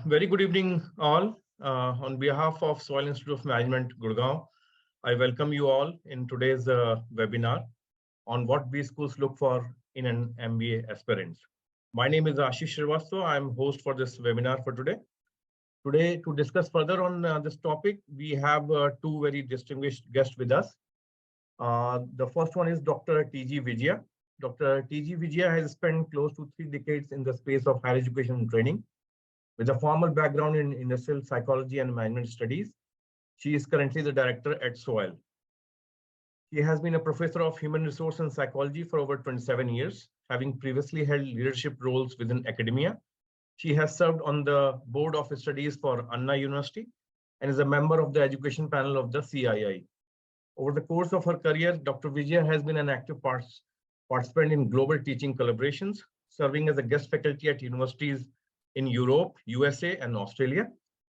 Very good evening, all. On behalf of Soil Institute of Management, Gurgaon, I welcome you all in today's webinar on what B schools look for in an MBA aspirant. My name is Ashish Srivastava. I'm host for this webinar for today. Today, to discuss further on this topic, we have two very distinguished guests with us. The first one is Dr. T.G. Vijaya. Dr. T.G. Vijaya has spent close to 3 decades in the space of higher education and training. With a formal background in industrial psychology and management studies, she is currently the director at SOIL. She has been a professor of human resource and psychology for over 27 years, having previously held leadership roles within academia. She has served on the board of studies for Anna University and is a member of the education panel of the CII. Over the course of her career, Dr. Vijaya has been an active participant in global teaching collaborations, serving as a guest faculty at universities in Europe, USA, and Australia.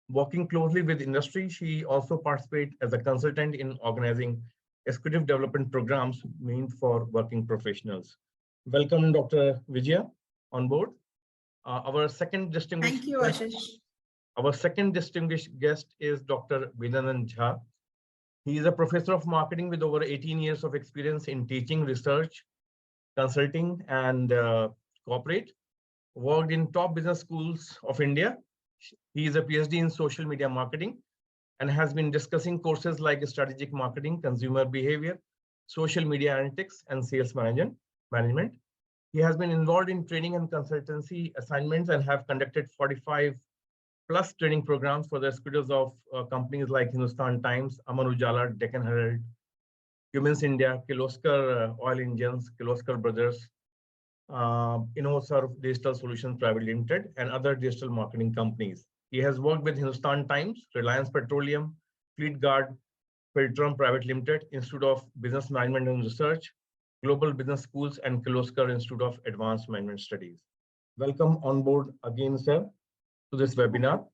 Working closely with industry, she also participates as a consultant in organizing executive development programs meant for working professionals. Welcome, Dr. Vijaya, on board. Our second distinguished Thank you, Ashish. Our second distinguished guest is Dr. Vinanand Jha. He is a professor of marketing with over 18 years of experience in teaching, research, consulting, and corporate. Worked in top business schools of India. He is a PhD in social media marketing and has been discussing courses like strategic marketing, consumer behavior, social media analytics, and sales management. He has been involved in training and consultancy assignments and have conducted 45 plus training programs for the executives of companies like Hindustan Times, Amar Ujala, Deccan Herald, Cummins India, Kirloskar Oil Engines, Kirloskar Brothers, InnoServe Digital Solutions Private Limited, and other digital marketing companies. He has worked with Hindustan Times, Reliance Petroleum, Fleet Guard, Filtrum Private Limited, Institute of Business Management and Research, Global Business Schools, and Kirloskar Institute of Advanced Management Studies. Welcome on board again, sir, to this webinar.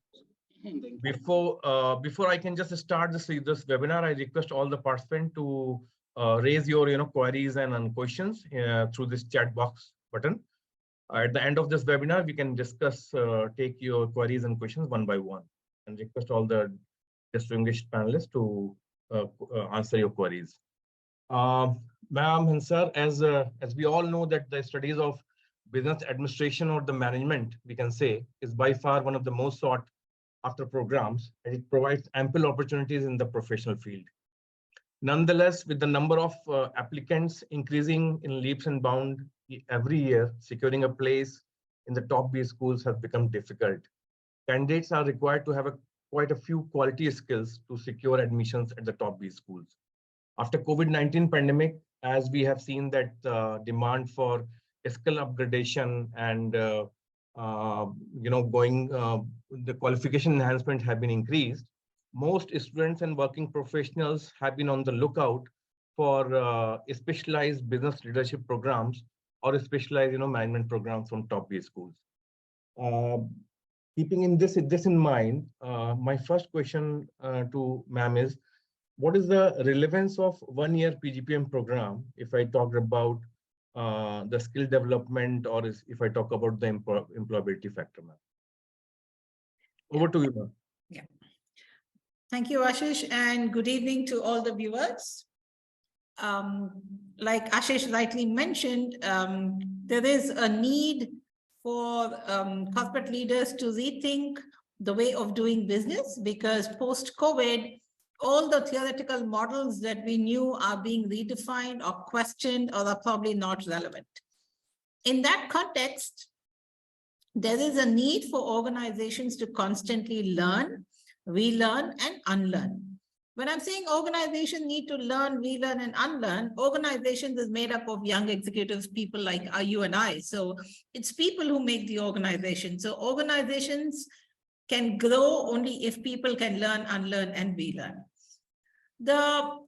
Before I can just start this webinar, I request all the participants to raise your queries and questions through this chat box button. At the end of this webinar, we can discuss, take your queries and questions one by one, and request all the distinguished panelists to answer your queries. Ma'am and sir, as we all know that the studies of business administration or the management, we can say, is by far one of the most sought after programs, and it provides ample opportunities in the professional field. Nonetheless, with the number of applicants increasing in leaps and bounds every year, securing a place in the top B schools has become difficult. Candidates are required to have quite a few quality skills to secure admissions at the top B schools. After COVID-19 pandemic, as we have seen that demand for skill upgradation and the qualification enhancement have been increased, most students and working professionals have been on the lookout for specialized business leadership programs or specialized management programs from top B schools. Keeping this in mind, my first question to ma'am is, what is the relevance of 1 year PGPM program if I talk about the skill development, or if I talk about the employability factor, ma'am? Over to you, ma'am. Yeah. Thank you, Ashish, and good evening to all the viewers. Like Ashish rightly mentioned, there is a need for corporate leaders to rethink the way of doing business, because post-COVID, all the theoretical models that we knew are being redefined or questioned or are probably not relevant. In that context, there is a need for organizations to constantly learn, relearn, and unlearn. When I'm saying organizations need to learn, relearn, and unlearn, organizations is made up of young executives, people like you and I. So it's people who make the organization. So organizations can grow only if people can learn, unlearn, and relearn.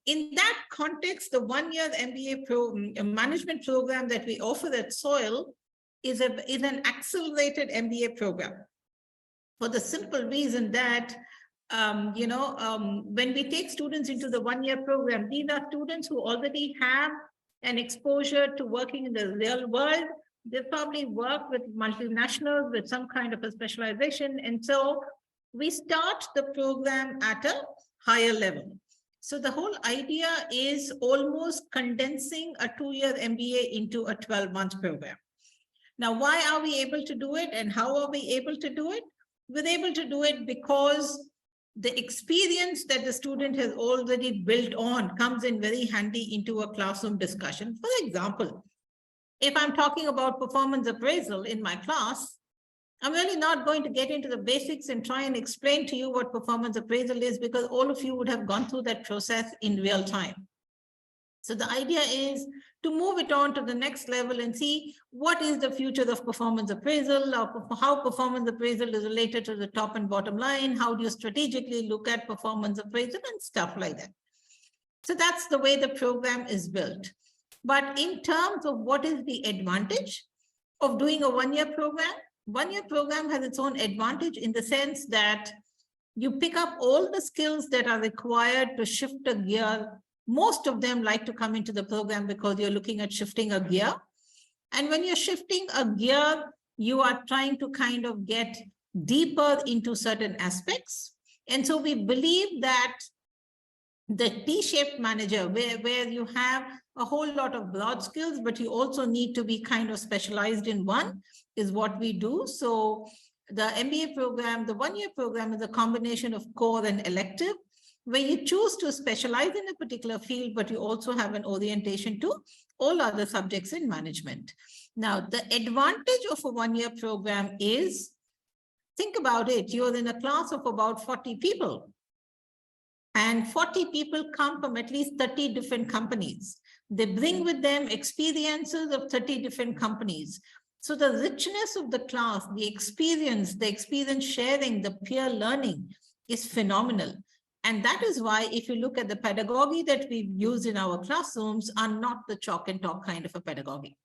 In that context, the 1 year MBA management program that we offer at SOIL is an accelerated MBA program, for the simple reason that when we take students into the 1 year program, these are students who already have an exposure to working in the real world. They probably work with multinationals with some kind of a specialization. And so we start the program at a higher level. So the whole idea is almost condensing a 2-year MBA into a 12-month program. Now, why are we able to do it and how are we able to do it? We're able to do it because the experience that the student has already built on comes in very handy into a classroom discussion. For example, if I'm talking about performance appraisal in my class, I'm really not going to get into the basics and try and explain to you what performance appraisal is, because all of you would have gone through that process in real time. So the idea is to move it on to the next level and see what is the future of performance appraisal, or how performance appraisal is related to the top and bottom line, how do you strategically look at performance appraisal and stuff like that. So that's the way the program is built. But in terms of what is the advantage of doing a 1-year program, 1-year program has its own advantage in the sense that you pick up all the skills that are required to shift a gear. Most of them like to come into the program because you're looking at shifting a gear. And when you're shifting a gear, you are trying to kind of get deeper into certain aspects. And so we believe that the T-shaped manager, where you have a whole lot of broad skills, but you also need to be kind of specialized in one, is what we do. So the MBA program, the 1-year program, is a combination of core and elective, where you choose to specialize in a particular field, but you also have an orientation to all other subjects in management. Now, the advantage of a 1-year program is, think about it, you're in a class of about 40 people. And 40 people come from at least 30 different companies. They bring with them experiences of 30 different companies. So the richness of the class, the experience sharing, the peer learning is phenomenal. And that is why if you look at the pedagogy that we've used in our classrooms are not the chalk and talk kind of a pedagogy.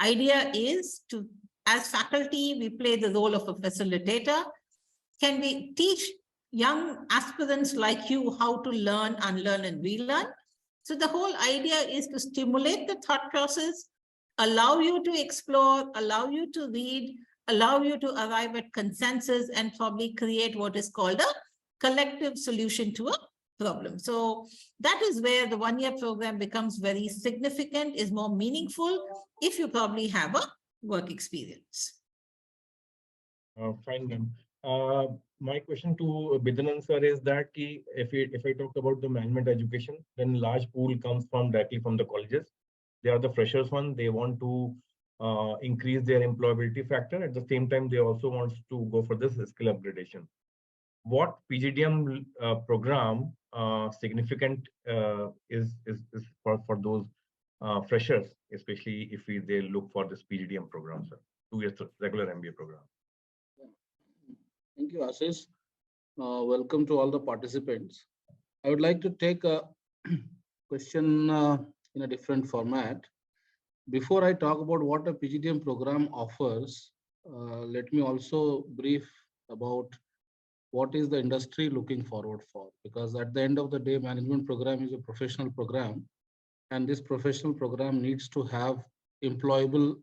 Idea is to, as faculty, we play the role of a facilitator. Can we teach young aspirants like you how to learn, unlearn, and relearn? So the whole idea is to stimulate the thought process, allow you to explore, allow you to read, allow you to arrive at consensus, and probably create what is called a collective solution to a problem. So that is where the 1-year program becomes very significant, is more meaningful if you probably have a work experience. Fine, ma'am. My question to Bidanan sir is that if I talk about the management education, then large pool comes from directly from the colleges. They are the freshers one. They want to increase their employability factor. At the same time, they also want to go for this skill upgradation. What PGDM program significant is for those freshers, especially if they look for this PGDM program, sir, 2 years regular MBA program. Thank you, Ashish. Welcome to all the participants. I would like to take a question in a different format. Before I talk about what a PGDM program offers, let me also brief about what is the industry looking forward for. Because at the end of the day, management program is a professional program, and this professional program needs to have employable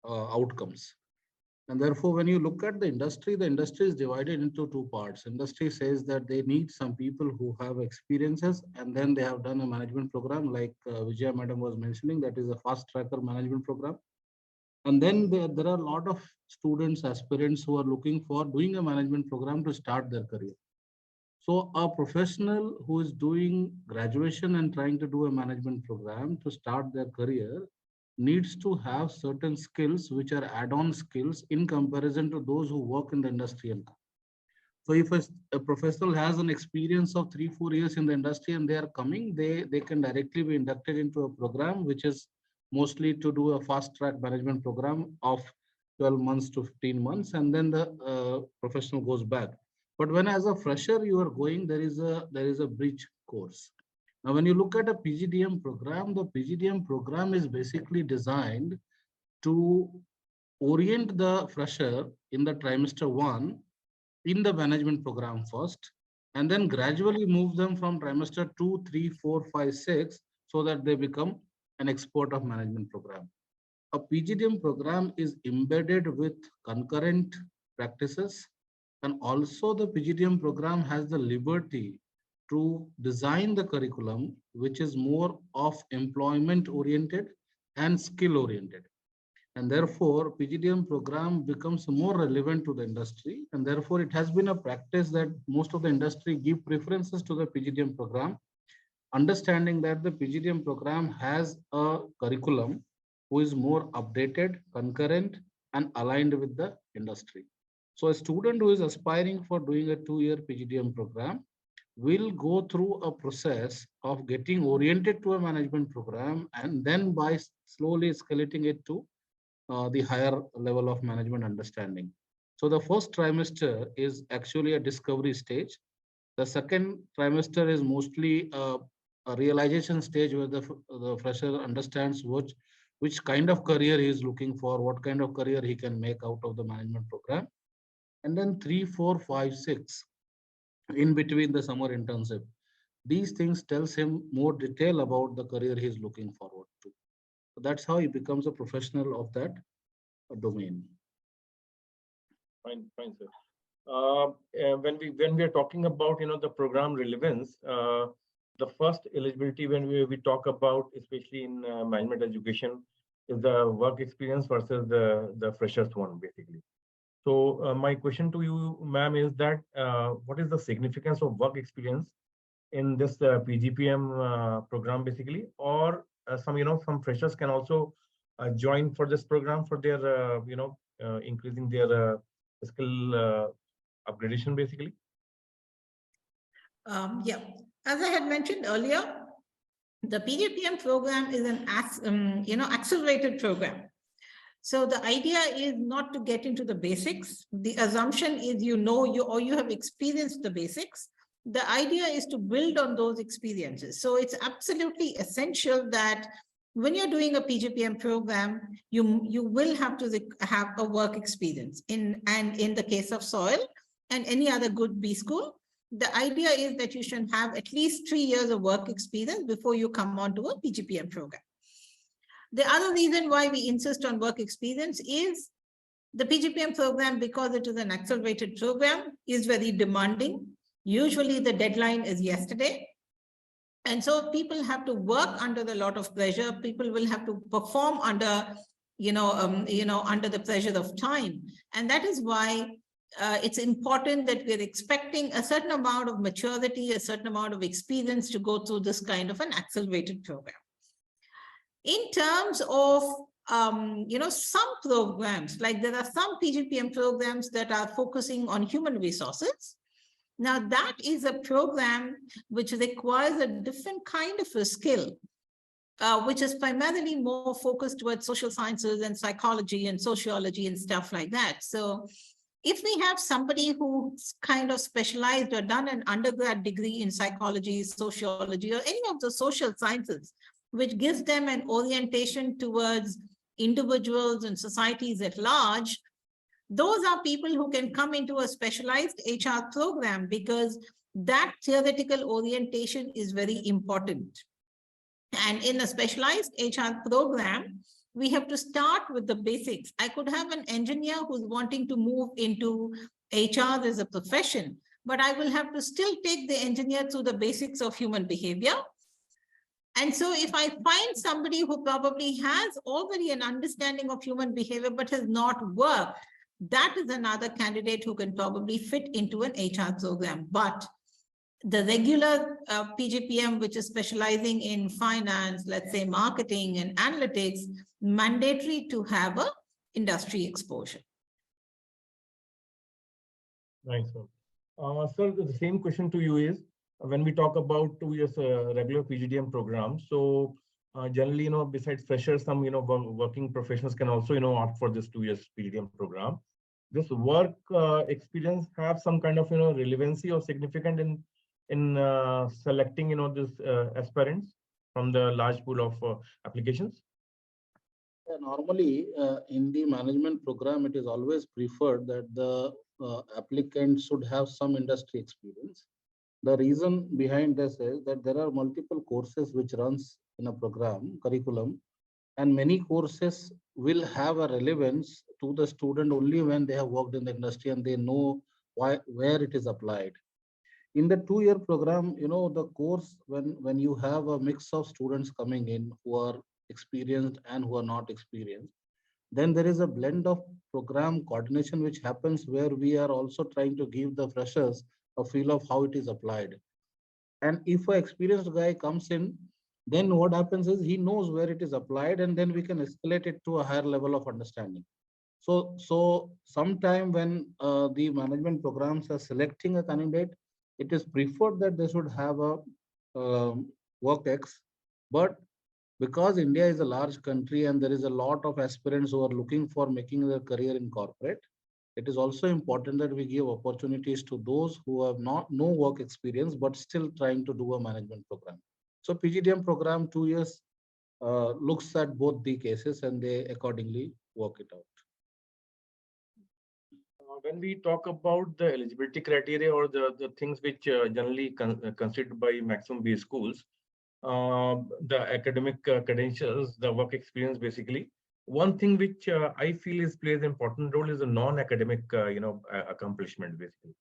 outcomes. And therefore, when you look at the industry is divided into two parts. Industry says that they need some people who have experiences, and then they have done a management program like Vijaya Madam was mentioning, that is a fast tracker management program. And then there are a lot of students, aspirants who are looking for doing a management program to start their career. So a professional who is doing graduation and trying to do a management program to start their career needs to have certain skills which are add-on skills in comparison to those who work in the industry. So if a professional has an experience of 3-4 years in the industry and they are coming, they can directly be inducted into a program which is mostly to do a fast track management program of 12 months to 15 months, and then the professional goes back. But when as a fresher you are going, there is a bridge course. Now, when you look at a PGDM program, the PGDM program is basically designed to orient the fresher in the trimester 1 in the management program first, and then gradually move them from trimester 2, 3, 4, 5, 6, so that they become an expert of management program. A PGDM program is embedded with concurrent practices, and also the PGDM program has the liberty to design the curriculum which is more of employment oriented and skill oriented. And therefore, PGDM program becomes more relevant to the industry. And therefore, it has been a practice that most of the industry give preferences to the PGDM program, understanding that the PGDM program has a curriculum who is more updated, concurrent, and aligned with the industry. So a student who is aspiring for doing a 2-year PGDM program will go through a process of getting oriented to a management program, and then by slowly escalating it to the higher level of management understanding. So the first trimester is actually a discovery stage. The second trimester is mostly a realization stage where the fresher understands which kind of career he is looking for, what kind of career he can make out of the management program. And then 3, 4, 5, 6, in between the summer internship. These things tells him more detail about the career he is looking forward to. So that's how he becomes a professional of that domain. Fine, sir. When we are talking about the program relevance, the first eligibility when we talk about, especially in management education, is the work experience versus the freshers one, basically. So my question to you, ma'am, is that what is the significance of work experience in this PGPM program, basically, or some freshers can also join for this program for their increasing their skill upgradation, basically? Yeah, as I had mentioned earlier, the PGPM program is an accelerated program. So the idea is not to get into the basics. The assumption is you have experienced the basics. The idea is to build on those experiences. So it's absolutely essential that when you're doing a PGPM program, you will have to have a work experience. In the case of soil and any other good B school, the idea is that you should have at least 3 years of work experience before you come on to a PGPM program. The other reason why we insist on work experience is the PGPM program, because it is an accelerated program, is very demanding. Usually the deadline is yesterday. And so people have to work under a lot of pressure. People will have to perform under, under the pressure of time. And that is why it's important that we're expecting a certain amount of maturity, a certain amount of experience to go through this kind of an accelerated program. In terms of, some programs, like there are some PGPM programs that are focusing on human resources. Now that is a program which requires a different kind of a skill, which is primarily more focused towards social sciences and psychology and sociology and stuff like that. So if we have somebody who's kind of specialized or done an undergrad degree in psychology, sociology, or any of the social sciences, which gives them an orientation towards individuals and societies at large, those are people who can come into a specialized HR program, because that theoretical orientation is very important. And in a specialized HR program, we have to start with the basics. I could have an engineer who's wanting to move into HR as a profession, but I will have to still take the engineer through the basics of human behavior. And so if I find somebody who probably has already an understanding of human behavior but has not worked, that is another candidate who can probably fit into an HR program. But the regular PGPM, which is specializing in finance, let's say marketing and analytics, mandatory to have a industry exposure. Nice one. Sir, the same question to you is, when we talk about 2 years regular PGDM program, so generally, besides freshers, some, working professionals can also, opt for this 2 years PGDM program. This work experience have some kind of, relevancy or significant in selecting, this aspirants from the large pool of applications? Yeah, normally, in the management program, it is always preferred that the applicant should have some industry experience. The reason behind this is that there are multiple courses which runs in a program curriculum, and many courses will have a relevance to the student only when they have worked in the industry and they know where it is applied. In the 2-year program, the course, when you have a mix of students coming in who are experienced and who are not experienced, then there is a blend of program coordination which happens, where we are also trying to give the freshers a feel of how it is applied. And if an experienced guy comes in, then what happens is he knows where it is applied, and then we can escalate it to a higher level of understanding. So sometime when the management programs are selecting a candidate, it is preferred that they should have a work X. But because India is a large country and there is a lot of aspirants who are looking for making their career in corporate, it is also important that we give opportunities to those who have no work experience but still trying to do a management program. So PGDM program 2 years looks at both the cases and they accordingly work it out. When we talk about the eligibility criteria or the things which generally considered by maximum B schools, the academic credentials, the work experience, basically. One thing which I feel plays an important role is the non-academic, accomplishment, basically.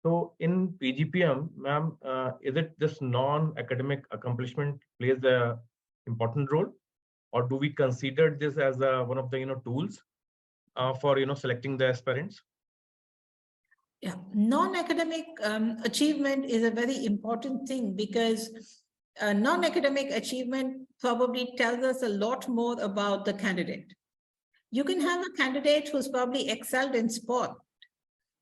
So in PGPM, ma'am, is it this non-academic accomplishment plays a important role, or do we consider this as one of the tools for selecting the aspirants? Yeah, non-academic achievement is a very important thing, because non-academic achievement probably tells us a lot more about the candidate. You can have a candidate who's probably excelled in sport.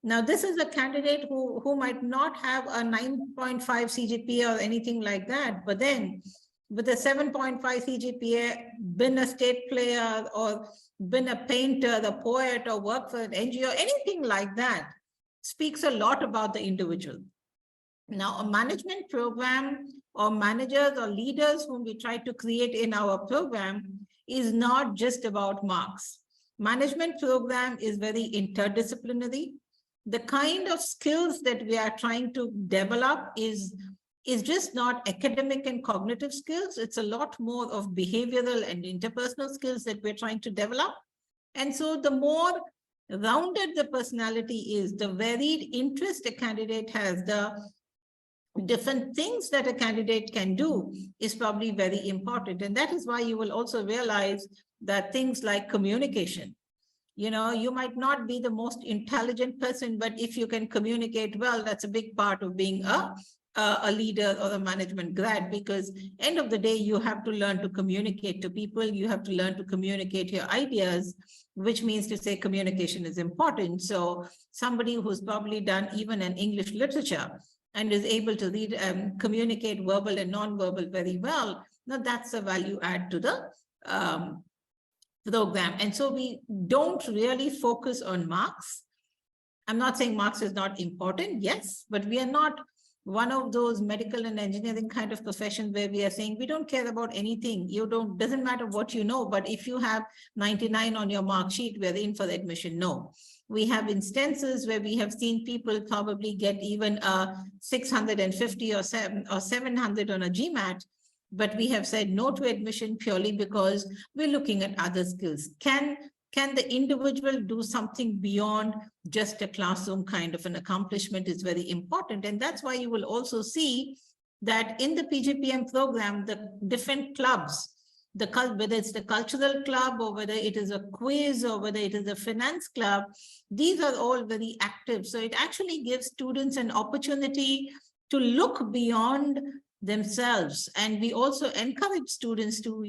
Now, this is a candidate who might not have a 9.5 CGPA or anything like that, but then with a 7.5 CGPA, been a state player or been a painter, a poet, or worked for an NGO, anything like that, speaks a lot about the individual. Now, a management program or managers or leaders whom we try to create in our program is not just about marks. Management program is very interdisciplinary. The kind of skills that we are trying to develop is just not academic and cognitive skills. It's a lot more of behavioral and interpersonal skills that we're trying to develop. And so the more rounded the personality is, the varied interest a candidate has, the different things that a candidate can do is probably very important. And that is why you will also realize that things like communication, you might not be the most intelligent person, but if you can communicate well, that's a big part of being a leader or a management grad, because end of the day, you have to learn to communicate to people. You have to learn to communicate your ideas, which means to say communication is important. So somebody who's probably done even an English literature and is able to read and communicate verbal and non-verbal very well, now that's a value add to the program. And so we don't really focus on marks. I'm not saying marks is not important, yes, but we are not one of those medical and engineering kind of professions where we are saying we don't care about anything. Doesn't matter what you know, but if you have 99 on your mark sheet, we're in for admission. No. We have instances where we have seen people probably get even a 650 or 700 on a GMAT, but we have said no to admission purely because we're looking at other skills. Can the individual do something beyond just a classroom kind of an accomplishment is very important. And that's why you will also see that in the PGPM program, the different clubs, whether it's the cultural club or whether it is a quiz or whether it is a finance club, these are all very active. So it actually gives students an opportunity to look beyond themselves. And we also encourage students to,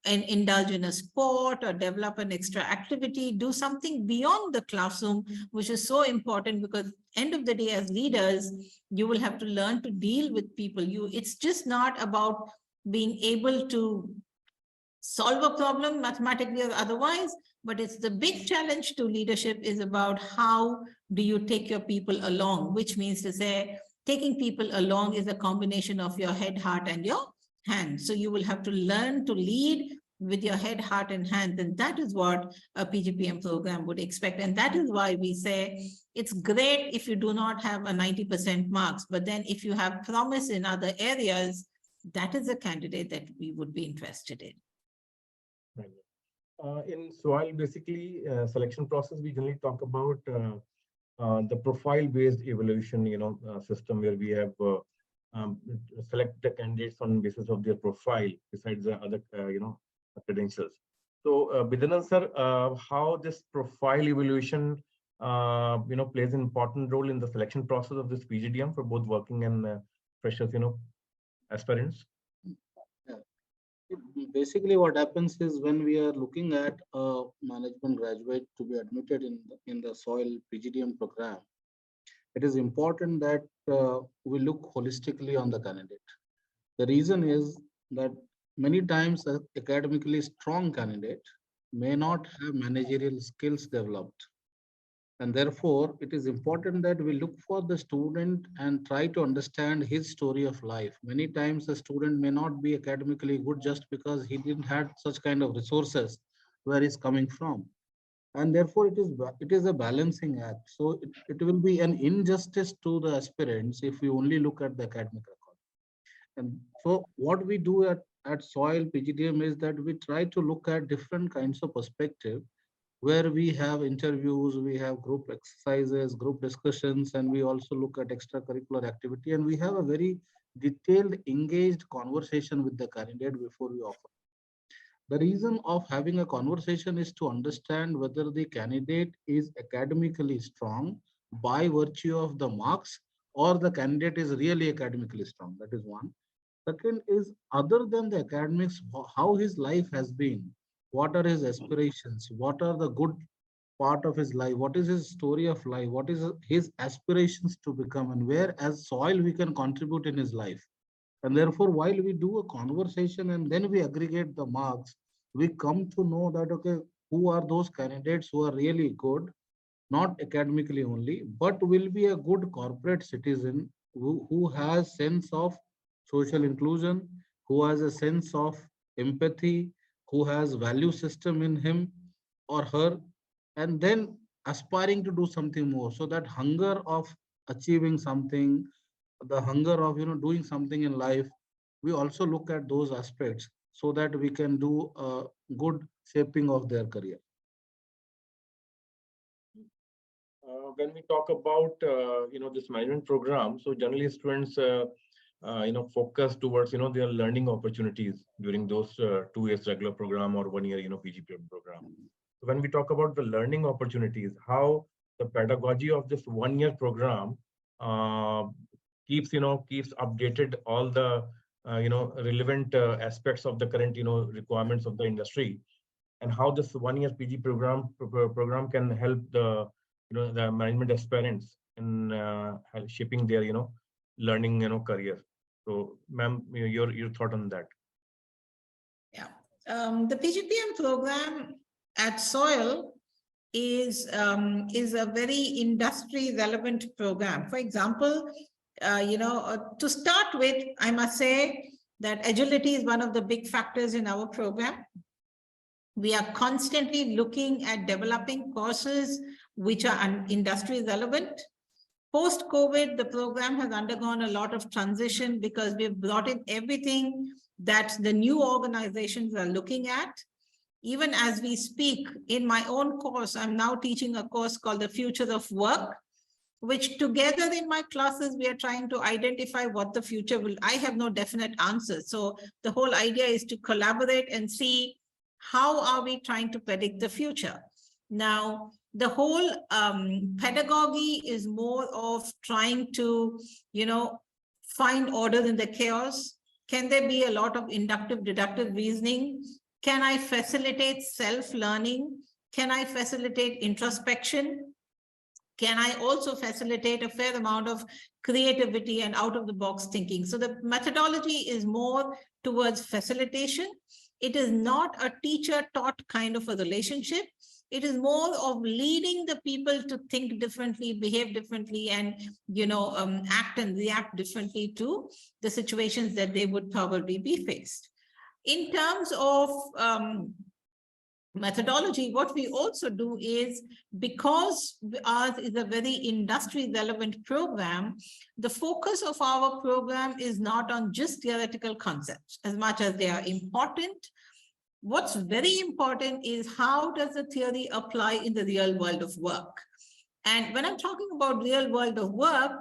and indulge in a sport or develop an extra activity, do something beyond the classroom, which is so important, because end of the day, as leaders, you will have to learn to deal with people. It's just not about being able to solve a problem mathematically or otherwise, but it's the big challenge to leadership is about how do you take your people along, which means to say taking people along is a combination of your head, heart, and your hand. So you will have to learn to lead with your head, heart, and hand. And that is what a PGPM program would expect. And that is why we say it's great if you do not have a 90% marks, but then if you have promise in other areas, that is a candidate that we would be interested in. In soil, basically, selection process, we generally talk about the profile-based evaluation, system where we have um, select the candidates on basis of their profile, besides the other, credentials. So, Bidanan sir, how this profile evaluation, plays an important role in the selection process of this PGDM for both working and freshers, aspirants. Yeah. Basically, what happens is when we are looking at a management graduate to be admitted in the soil PGDM program, it is important that we look holistically on the candidate. The reason is that many times a academically strong candidate may not have managerial skills developed. And therefore, it is important that we look for the student and try to understand his story of life. Many times, a student may not be academically good just because he didn't have such kind of resources where he's coming from. And therefore, it is a balancing act. So it will be an injustice to the aspirants if we only look at the academic record. And so what we do at Soil PGDM is that we try to look at different kinds of perspective where we have interviews, we have group exercises, group discussions, and we also look at extracurricular activity. And we have a very detailed, engaged conversation with the candidate before we offer. The reason of having a conversation is to understand whether the candidate is academically strong by virtue of the marks or the candidate is really academically strong. That is one. Second is other than the academics, how his life has been, what are his aspirations, what are the good part of his life, what is his story of life, what is his aspirations to become, and where as soil we can contribute in his life. And therefore, while we do a conversation and then we aggregate the marks, we come to know that, okay, who are those candidates who are really good, not academically only, but will be a good corporate citizen who has sense of social inclusion, who has a sense of empathy, who has value system in him or her, and then aspiring to do something more. So that hunger of achieving something, the hunger of doing something in life, we also look at those aspects so that we can do a good shaping of their career. When we talk about this management program, so generally students focus towards their learning opportunities during those 2 years regular program or 1 year PGPM program. So when we talk about the learning opportunities, how the pedagogy of this 1 year program uh, keeps updated all the relevant aspects of the current requirements of the industry, and how this 1 year PG program can help the management aspirants in shaping their learning career. So, ma'am, your thought on that? Yeah, the PGPM program at Soil is a very industry relevant program. For example, to start with, I must say that agility is one of the big factors in our program. We are constantly looking at developing courses which are industry relevant. Post-COVID, the program has undergone a lot of transition because we've brought in everything that the new organizations are looking at. Even as we speak, in my own course, I'm now teaching a course called The Future of Work, which together in my classes, we are trying to identify what the future will. I have no definite answers. So the whole idea is to collaborate and see how are we trying to predict the future. Now, the whole pedagogy is more of trying to, find order in the chaos. Can there be a lot of inductive, deductive reasoning? Can I facilitate self-learning? Can I facilitate introspection? Can I also facilitate a fair amount of creativity and out-of-the-box thinking? So the methodology is more towards facilitation. It is not a teacher-taught kind of a relationship. It is more of leading the people to think differently, behave differently, and act and react differently to the situations that they would probably be faced. In terms of methodology, what we also do is, because ours is a very industry relevant program, the focus of our program is not on just theoretical concepts, as much as they are important. What's very important is how does the theory apply in the real world of work? And when I'm talking about real world of work,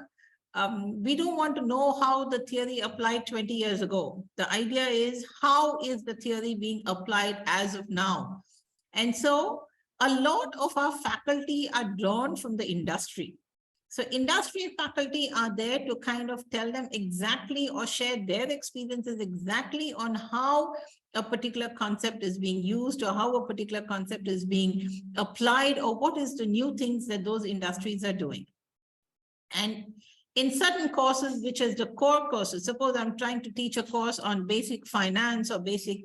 we don't want to know how the theory applied 20 years ago. The idea is how is the theory being applied as of now? And so a lot of our faculty are drawn from the industry. So industry faculty are there to kind of tell them exactly or share their experiences exactly on how a particular concept is being used or how a particular concept is being applied or what is the new things that those industries are doing. And in certain courses, which is the core courses, suppose I'm trying to teach a course on basic finance or basic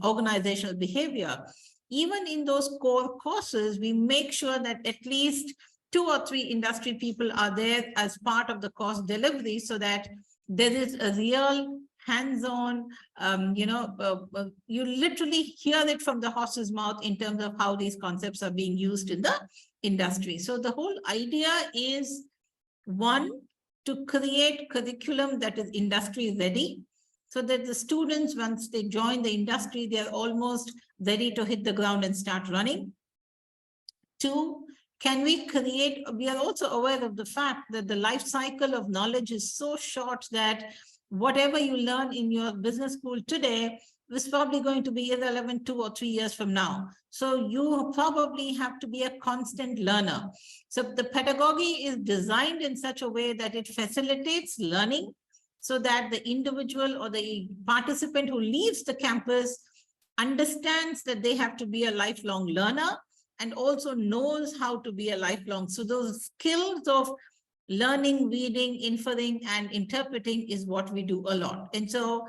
organizational behavior, even in those core courses, we make sure that at least 2 or 3 industry people are there as part of the course delivery so that there is a real hands-on, you literally hear it from the horse's mouth in terms of how these concepts are being used in the industry. So the whole idea is, one, to create curriculum that is industry ready, so that the students, once they join the industry, they're almost ready to hit the ground and start running. 2, can we create, we are also aware of the fact that the life cycle of knowledge is so short that whatever you learn in your business school today is probably going to be irrelevant 2 or 3 years from now. So you probably have to be a constant learner. So the pedagogy is designed in such a way that it facilitates learning so that the individual or the participant who leaves the campus understands that they have to be a lifelong learner and also knows how to be a lifelong. So those skills of learning, reading, inferring, and interpreting is what we do a lot. And so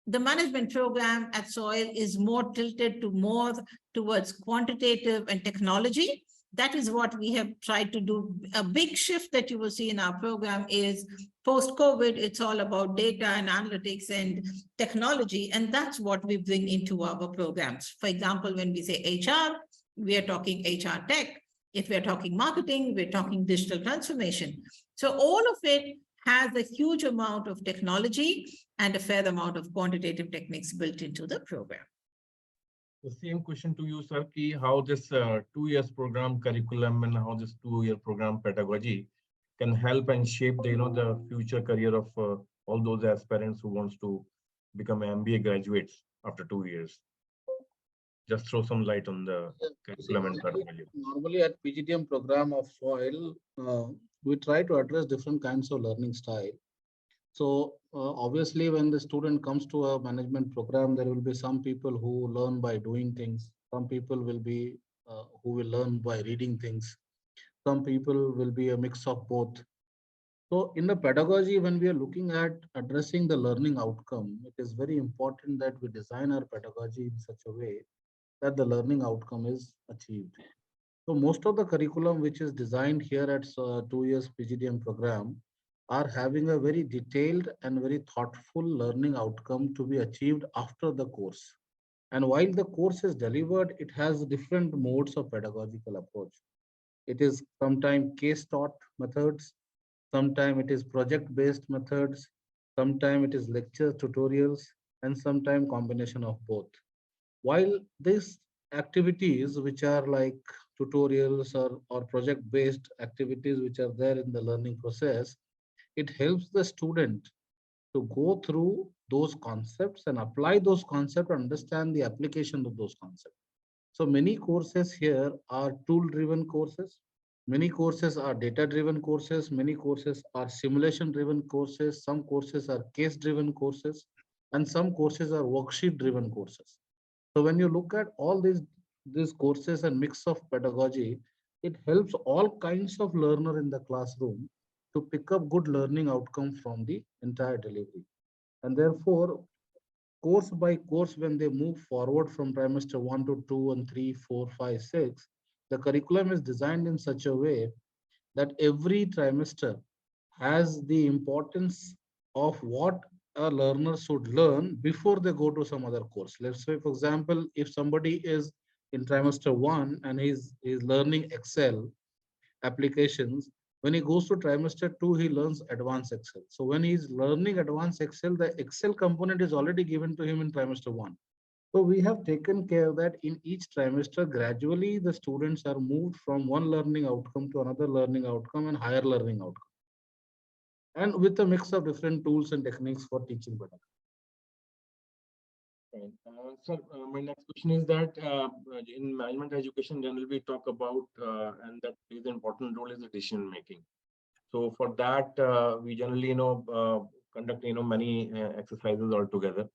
the management program at SOIL is more tilted to more towards quantitative and technology. That is what we have tried to do. A big shift that you will see in our program is post-COVID, it's all about data and analytics and technology. And that's what we bring into our programs. For example, when we say HR, we are talking HR tech. If we're talking marketing, we're talking digital transformation. So all of it has a huge amount of technology and a fair amount of quantitative techniques built into the program. The same question to you, sir, ki how this 2 years program curriculum and how this 2-year program pedagogy can help and shape the, the future career of all those aspirants who wants to become MBA graduates after 2 years. Just throw some light on the curriculum and pedagogy. Normally at PGDM program of SOIL, we try to address different kinds of learning style. So obviously, when the student comes to a management program, there will be some people who learn by doing things. Some people will be who will learn by reading things. Some people will be a mix of both. So in the pedagogy, when we are looking at addressing the learning outcome, it is very important that we design our pedagogy in such a way that the learning outcome is achieved. So most of the curriculum which is designed here at 2 years PGDM program are having a very detailed and very thoughtful learning outcome to be achieved after the course. And while the course is delivered, it has different modes of pedagogical approach. It is sometimes case taught methods, sometimes it is project based methods, sometimes it is lecture tutorials, and sometimes combination of both. While these activities which are like tutorials or project based activities which are there in the learning process, it helps the student to go through those concepts and apply those concepts, understand the application of those concepts. So many courses here are tool driven courses. Many courses are data driven courses. Many courses are simulation driven courses. Some courses are case driven courses, and some courses are worksheet driven courses. So when you look at all these courses and mix of pedagogy, it helps all kinds of learner in the classroom to pick up good learning outcome from the entire delivery. And therefore, course by course, when they move forward from trimester 1 to 2 and 3, 4, 5, 6, the curriculum is designed in such a way that every trimester has the importance of what a learner should learn before they go to some other course. Let's say, for example, if somebody is in trimester 1 and he's learning Excel applications, when he goes to trimester 2, he learns advanced Excel. So when he's learning advanced Excel, the Excel component is already given to him in trimester 1. So we have taken care that in each trimester, gradually the students are moved from one learning outcome to another learning outcome and higher learning outcome, and with a mix of different tools and techniques for teaching better. Right. Sir, my next question is that in management education, generally we talk about, and that plays an important role is the decision making. So for that, we generally, conduct, many exercises all together.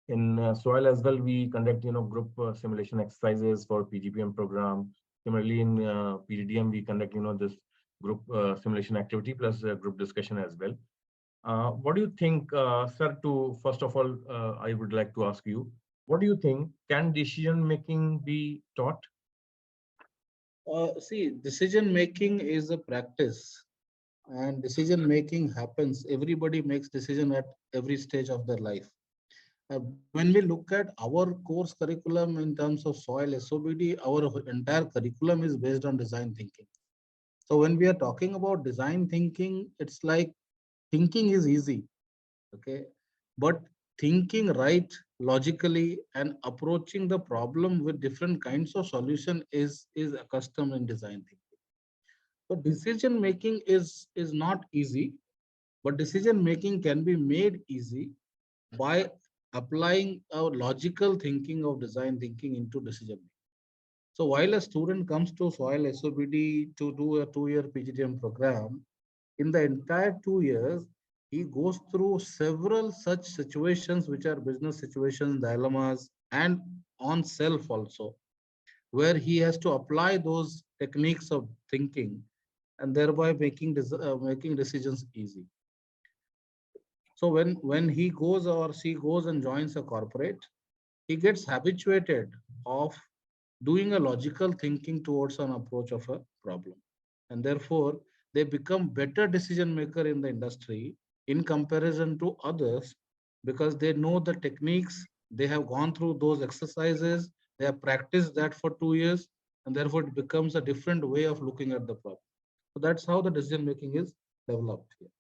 In soil as well, we conduct, group simulation exercises for PGPM program. Similarly, in PGDM, we conduct, this group simulation activity plus group discussion as well. What do you think, sir, first of all, I would like to ask you, what do you think, can decision making be taught? See, decision making is a practice, and decision making happens. Everybody makes decision at every stage of their life. When we look at our course curriculum in terms of soil SOBD, our entire curriculum is based on design thinking. So when we are talking about design thinking, it's like thinking is easy, okay? But thinking right logically and approaching the problem with different kinds of solution is a custom in design thinking. So decision making is not easy, but decision making can be made easy by applying our logical thinking of design thinking into decision making. So while a student comes to soil SOBD to do a 2-year PGDM program, in the entire 2 years, he goes through several such situations, which are business situations, dilemmas, and on self also, where he has to apply those techniques of thinking and thereby making decisions easy. So when he goes or she goes and joins a corporate, he gets habituated of doing a logical thinking towards an approach of a problem, and therefore they become better decision maker in the industry in comparison to others, because they know the techniques, they have gone through those exercises, they have practiced that for 2 years, and therefore it becomes a different way of looking at the problem. So that's how the decision making is developed here.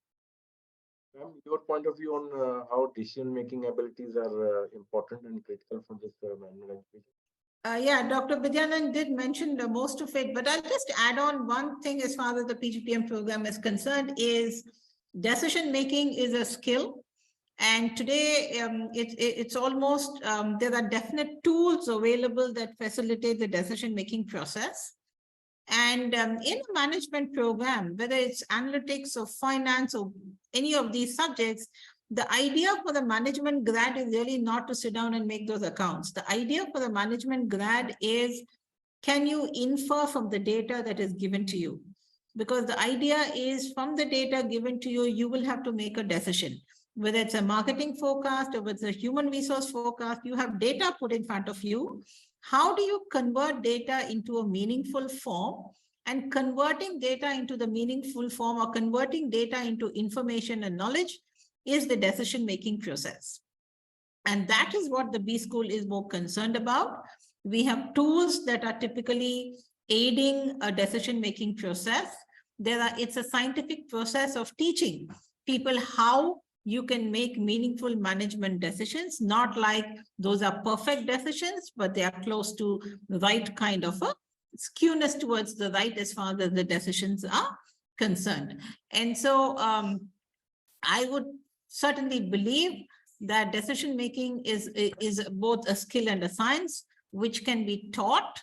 Your point of view on how decision-making abilities are important and critical for this management education? Yeah, Dr. Vidyanand did mention the most of it, but I'll just add on one thing as far as the PGPM program is concerned is decision-making is a skill. And today it's almost, there are definite tools available that facilitate the decision-making process. And in a management program, whether it's analytics or finance or any of these subjects, the idea for the management grad is really not to sit down and make those accounts. The idea for the management grad is, can you infer from the data that is given to you? Because the idea is, from the data given to you, you will have to make a decision. Whether it's a marketing forecast or whether it's a human resource forecast, you have data put in front of you. How do you convert data into a meaningful form? And converting data into the meaningful form or converting data into information and knowledge is the decision-making process. And that is what the B School is more concerned about. We have tools that are typically aiding a decision-making process. It's a scientific process of teaching people how you can make meaningful management decisions, not like those are perfect decisions, but they are close to the right kind of a skewness towards the right as far as the decisions are concerned. And so I would certainly believe that decision-making is both a skill and a science, which can be taught.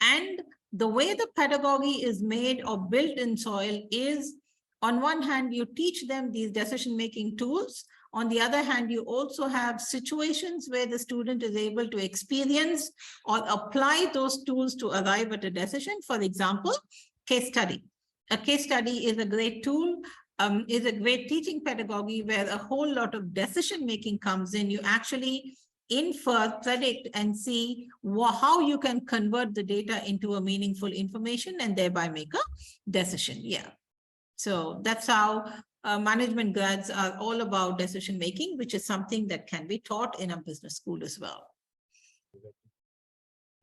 And the way the pedagogy is made or built in soil is, on one hand, you teach them these decision-making tools. On the other hand, you also have situations where the student is able to experience or apply those tools to arrive at a decision. For example, case study. A case study is a great tool, is a great teaching pedagogy where a whole lot of decision-making comes in. You actually infer, predict, and see how you can convert the data into a meaningful information and thereby make a decision. Yeah. So that's how management grads are all about decision making, which is something that can be taught in a business school as well.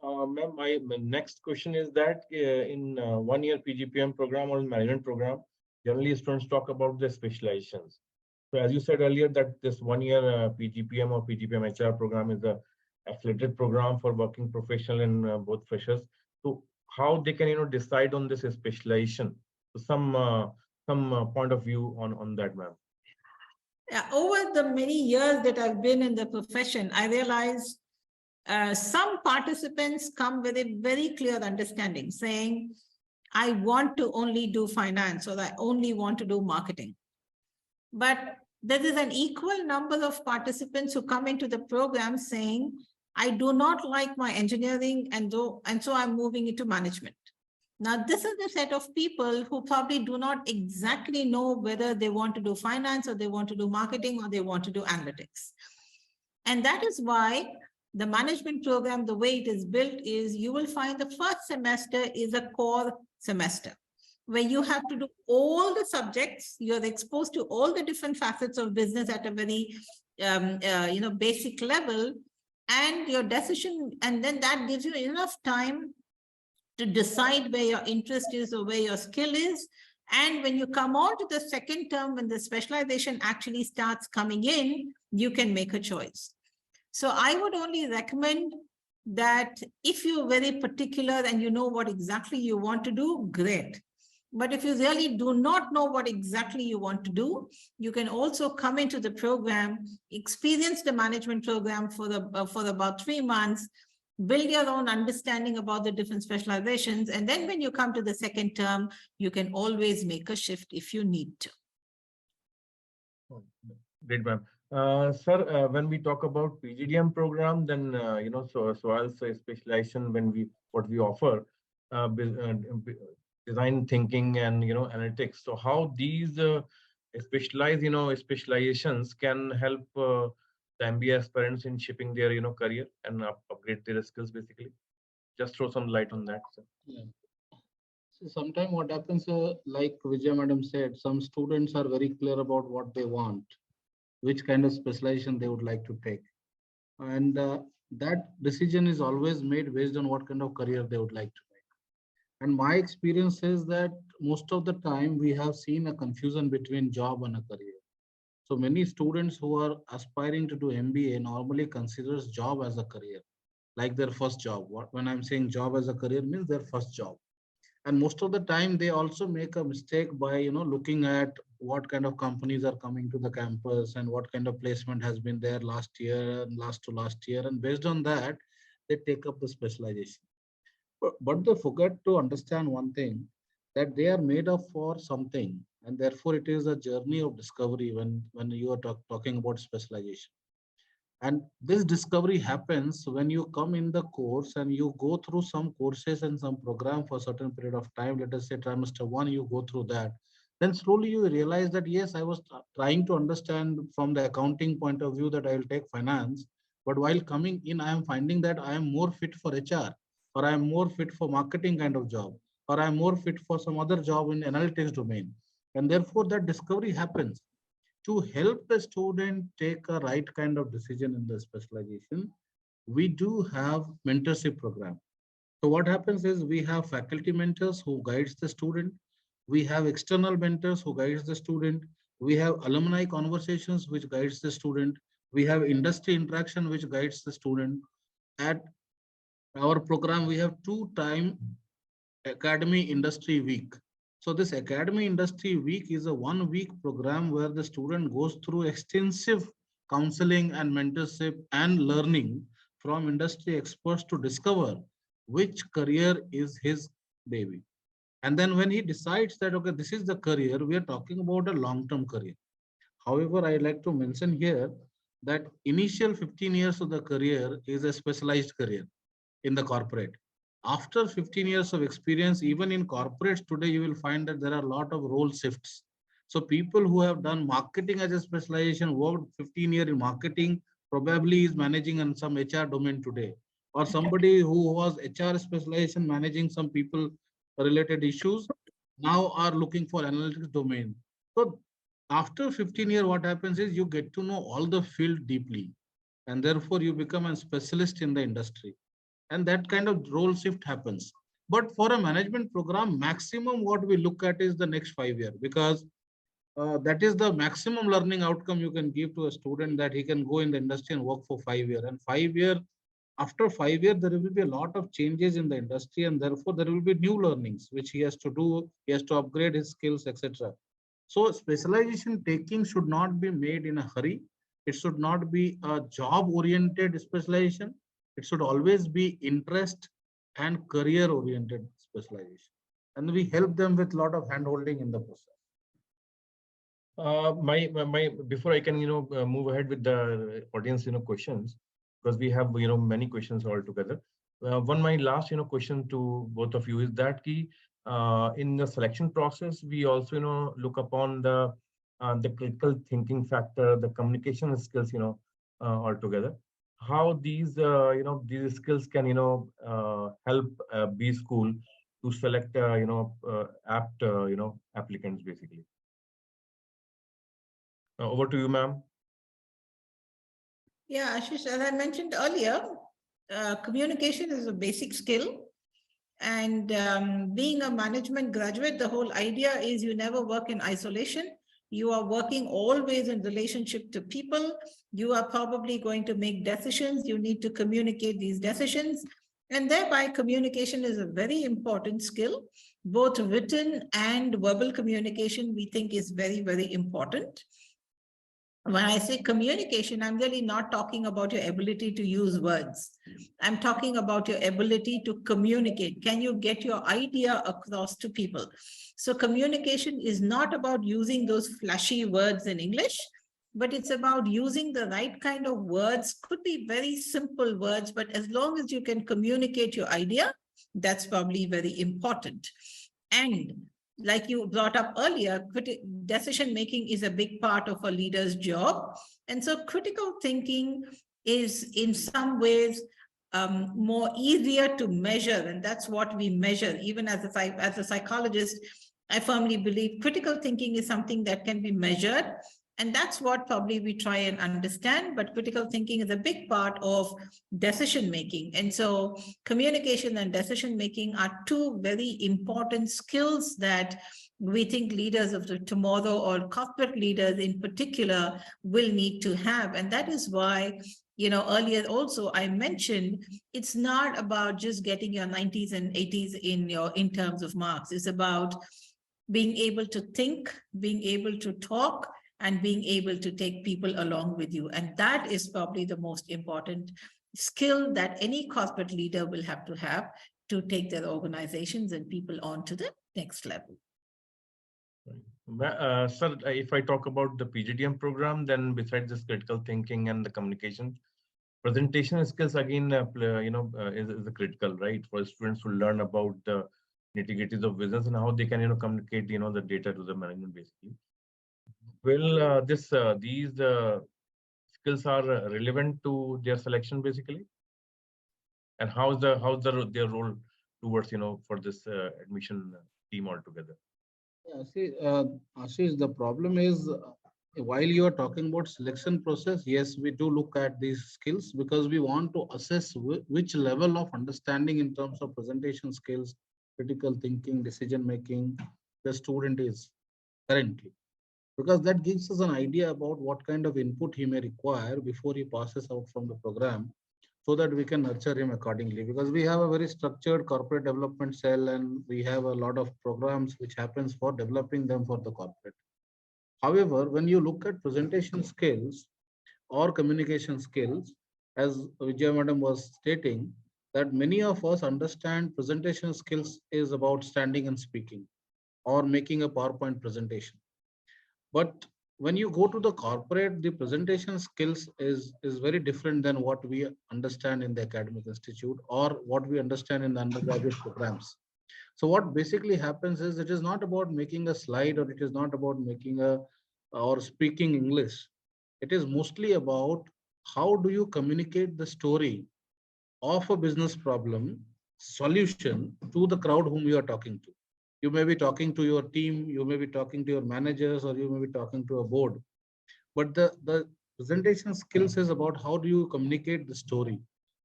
Ma'am, my next question is that in 1-year PGPM program or management program, generally students talk about the specializations. So as you said earlier, that this 1-year PGPM or PGPM HR program is a affiliated program for working professional and both freshers. So how they can decide on this specialization. So some point of view on that, ma'am. Yeah, over the many years that I've been in the profession, I realized some participants come with a very clear understanding saying, I want to only do finance or I only want to do marketing. But there is an equal number of participants who come into the program saying, I do not like my engineering and so I'm moving into management. Now, this is the set of people who probably do not exactly know whether they want to do finance or they want to do marketing or they want to do analytics. And that is why the management program, the way it is built is you will find the first semester is a core semester where you have to do all the subjects. You're exposed to all the different facets of business at a very basic level, and your decision, and then that gives you enough time to decide where your interest is or where your skill is. And when you come on to the second term, when the specialization actually starts coming in, you can make a choice. So I would only recommend that if you're very particular and you know what exactly you want to do, great. But if you really do not know what exactly you want to do, you can also come into the program, experience the management program for about 3 months, build your own understanding about the different specializations. And then when you come to the second term, you can always make a shift if you need to. Great, ma'am. Sir, when we talk about PGDM program, then soil specialization, what we offer, design thinking and analytics. So how these specializations can help the MBA aspirants in shaping their career and upgrade their skills, basically. Just throw some light on that, sir. Yeah. So sometimes what happens, like Vijay madam said, some students are very clear about what they want, which kind of specialization they would like to take. And that decision is always made based on what kind of career they would like to make. And my experience is that most of the time we have seen a confusion between job and a career. So many students who are aspiring to do MBA normally considers job as a career, like their first job. When I'm saying job as a career means their first job. And most of the time they also make a mistake by looking at what kind of companies are coming to the campus and what kind of placement has been there last year and last year, and based on that they take up the specialization. But they forget to understand one thing, that they are made up for something, and therefore it is a journey of discovery when you are talking about specialization. And this discovery happens when you come in the course and you go through some courses and some program for a certain period of time. Let us say trimester 1, you go through that. Then slowly you realize that, yes, I was trying to understand from the accounting point of view that I will take finance. But while coming in, I am finding that I am more fit for HR, or I am more fit for marketing kind of job, or I am more fit for some other job in analytics domain. And therefore that discovery happens. To help the student take a right kind of decision in the specialization, we do have mentorship program. So what happens is we have faculty mentors who guides the student. We have external mentors who guides the student. We have alumni conversations which guides the student. We have industry interaction which guides the student. At our program, we have 2-time Academy Industry Week. So this Academy Industry Week is a 1-week program where the student goes through extensive counseling and mentorship and learning from industry experts to discover which career is his baby. And then when he decides that, okay, this is the career, we are talking about a long-term career. However, I like to mention here that initial 15 years of the career is a specialized career in the corporate. After 15 years of experience, even in corporates today, you will find that there are a lot of role shifts. So people who have done marketing as a specialization, worked 15 years in marketing, probably is managing in some HR domain today. Or somebody who was HR specialization managing some people related issues, now are looking for analytics domain. So after 15 years, what happens is you get to know all the field deeply, and therefore you become a specialist in the industry. And that kind of role shift happens. But for a management program, maximum what we look at is the next 5 years, because that is the maximum learning outcome you can give to a student, that he can go in the industry and work for 5 years. And 5 years, after 5 years, there will be a lot of changes in the industry, and therefore there will be new learnings which he has to do. He has to upgrade his skills, etc. So specialization taking should not be made in a hurry. It should not be a job-oriented specialization. It should always be interest and career-oriented specialization. And we help them with a lot of hand-holding in the process. Before I can move ahead with the audience questions, because we have many questions all together. My last question to both of you is that in the selection process we also look upon the critical thinking factor, the communication skills altogether. How these these skills can help B school to select apt applicants basically. Over to you, ma'am. Yeah, Ashish, as I mentioned earlier, communication is a basic skill. And being a management graduate, the whole idea is you never work in isolation. You are working always in relationship to people. You are probably going to make decisions. You need to communicate these decisions. And thereby, communication is a very important skill. Both written and verbal communication, we think, is very, very important. When I say communication, I'm really not talking about your ability to use words. I'm talking about your ability to communicate. Can you get your idea across to people? So communication is not about using those flashy words in English, but it's about using the right kind of words. Could be very simple words, but as long as you can communicate your idea, that's probably very important. And like you brought up earlier, decision making is a big part of a leader's job. And so critical thinking is in some ways more easier to measure. And that's what we measure. Even as a psychologist, I firmly believe critical thinking is something that can be measured. And that's what probably we try and understand. But critical thinking is a big part of decision making. And so communication and decision making are two very important skills that we think leaders of the tomorrow, or corporate leaders in particular, will need to have. And that is why, earlier also I mentioned, it's not about just getting your 90s and 80s in terms of marks. It's about being able to think, being able to talk, and being able to take people along with you. And that is probably the most important skill that any corporate leader will have to take their organizations and people on to the next level. Sir, if I talk about the PGDM program, then besides this critical thinking and the communication, presentation skills again, is critical, right? For students to learn about the nitty-gritties of business and how they can, communicate, the data to the management basically. Will these skills are relevant to their selection basically, and how's their role towards for this admission team altogether? Yeah, see, Ashish, the problem is while you are talking about selection process, yes, we do look at these skills because we want to assess which level of understanding in terms of presentation skills, critical thinking, decision making the student is currently. Because that gives us an idea about what kind of input he may require before he passes out from the program, so that we can nurture him accordingly. Because we have a very structured corporate development cell, and we have a lot of programs which happens for developing them for the corporate. However, when you look at presentation skills or communication skills, as Vijay Madam was stating, that many of us understand presentation skills is about standing and speaking or making a PowerPoint presentation. But when you go to the corporate, the presentation skills is very different than what we understand in the academic institute or what we understand in the undergraduate programs. So what basically happens is, it is not about making a slide, or it is not about making or speaking English. It is mostly about how do you communicate the story of a business problem solution to the crowd whom you are talking to. You may be talking to your team, you may be talking to your managers, or you may be talking to a board. But the presentation skills is about how do you communicate the story.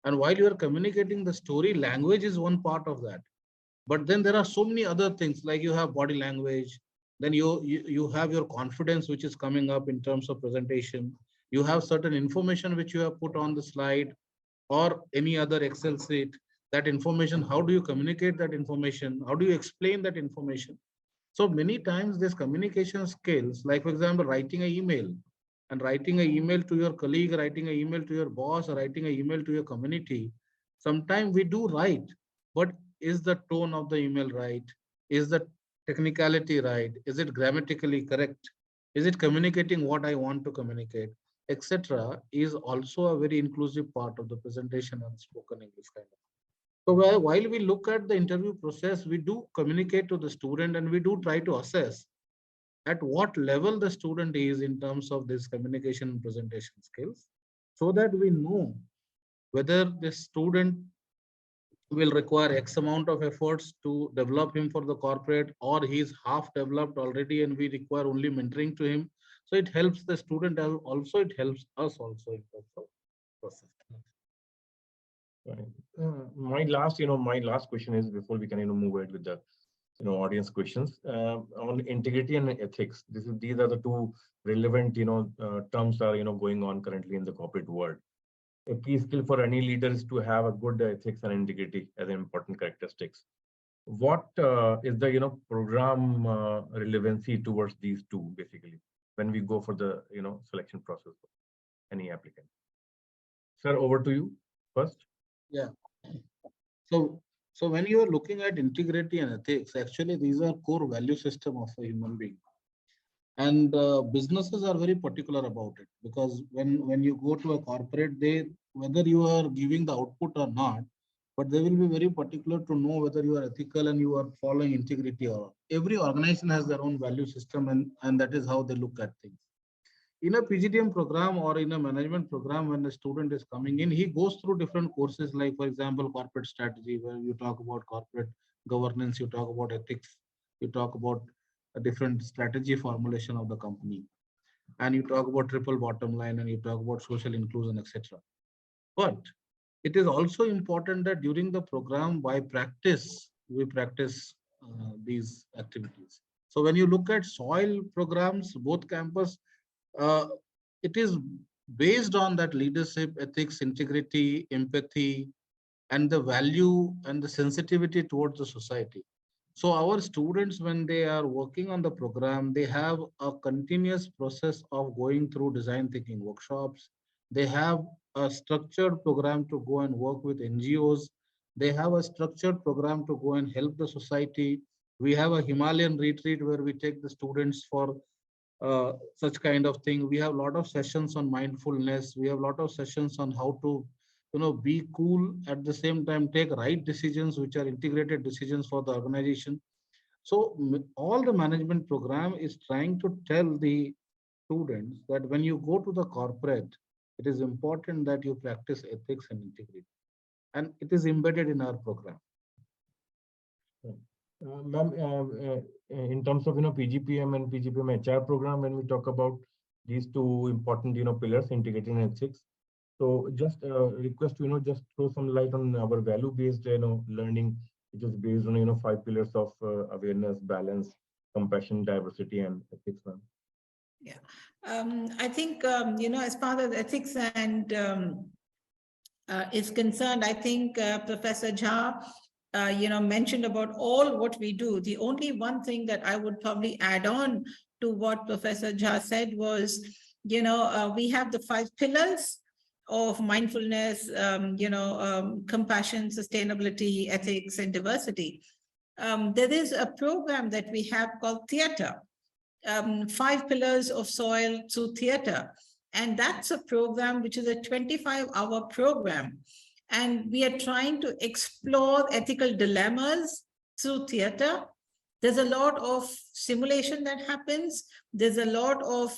And while you are communicating the story, language is one part of that. But then there are so many other things, like you have body language, then you have your confidence, which is coming up in terms of presentation. You have certain information which you have put on the slide, or any other Excel sheet, that information, how do you communicate that information? How do you explain that information? So many times these communication skills, like for example, writing an email and writing an email to your colleague, writing an email to your boss, or writing an email to your community. Sometimes we do write, but is the tone of the email right? Is the technicality right? Is it grammatically correct? Is it communicating what I want to communicate, etc.? Is also a very inclusive part of the presentation and spoken English kind of. So while we look at the interview process, we do communicate to the student and we do try to assess at what level the student is in terms of this communication and presentation skills, so that we know whether the student will require X amount of efforts to develop him for the corporate, or he's half developed already and we require only mentoring to him. So it helps the student also, it helps us also in terms of process. Right. My last question is, before we can, move ahead with the, audience questions, on integrity and ethics. These are the two relevant, terms are, going on currently in the corporate world. A key skill for any leader is to have a good ethics and integrity as important characteristics. What is the, program relevancy towards these two, basically, when we go for the, selection process for any applicant? Sir, over to you first. Yeah. So when you are looking at integrity and ethics, actually these are core value system of a human being, and businesses are very particular about it, because when you go to a corporate, whether you are giving the output or not, but they will be very particular to know whether you are ethical and you are following integrity. Or every organization has their own value system, and that is how they look at things. In a PGDM program or in a management program, when a student is coming in, he goes through different courses, like for example, corporate strategy, where you talk about corporate governance, you talk about ethics, you talk about a different strategy formulation of the company, and you talk about triple bottom line, and you talk about social inclusion, etc. But it is also important that during the program, by practice, we practice these activities. So when you look at soil programs, both campus, uh, it is based on that leadership, ethics, integrity, empathy, and the value and the sensitivity towards the society. So our students, when they are working on the program, they have a continuous process of going through design thinking workshops. They have a structured program to go and work with NGOs. They have a structured program to go and help the society. We have a Himalayan retreat where we take the students for such kind of thing. We have a lot of sessions on mindfulness. We have a lot of sessions on how to, be cool, at the same time take right decisions, which are integrated decisions for the organization. So all the management program is trying to tell the students that when you go to the corporate, it is important that you practice ethics and integrity, and it is embedded in our program. Ma'am, in terms of PGPM and PGPM HR program, when we talk about these two important pillars, integrity and ethics, so just request just throw some light on our value-based learning, which is based on 5 pillars of awareness, balance, compassion, diversity, and ethics. Ma'am. Yeah, I think as far as ethics and is concerned, I think Professor Jha mentioned about all what we do. The only one thing that I would probably add on to what Professor Jha said was, we have the 5 pillars of mindfulness, compassion, sustainability, ethics, and diversity. There is a program that we have called Theatre, 5 pillars of soil through theatre. And that's a program which is a 25-hour program. And we are trying to explore ethical dilemmas through theatre. There's a lot of simulation that happens. There's a lot of,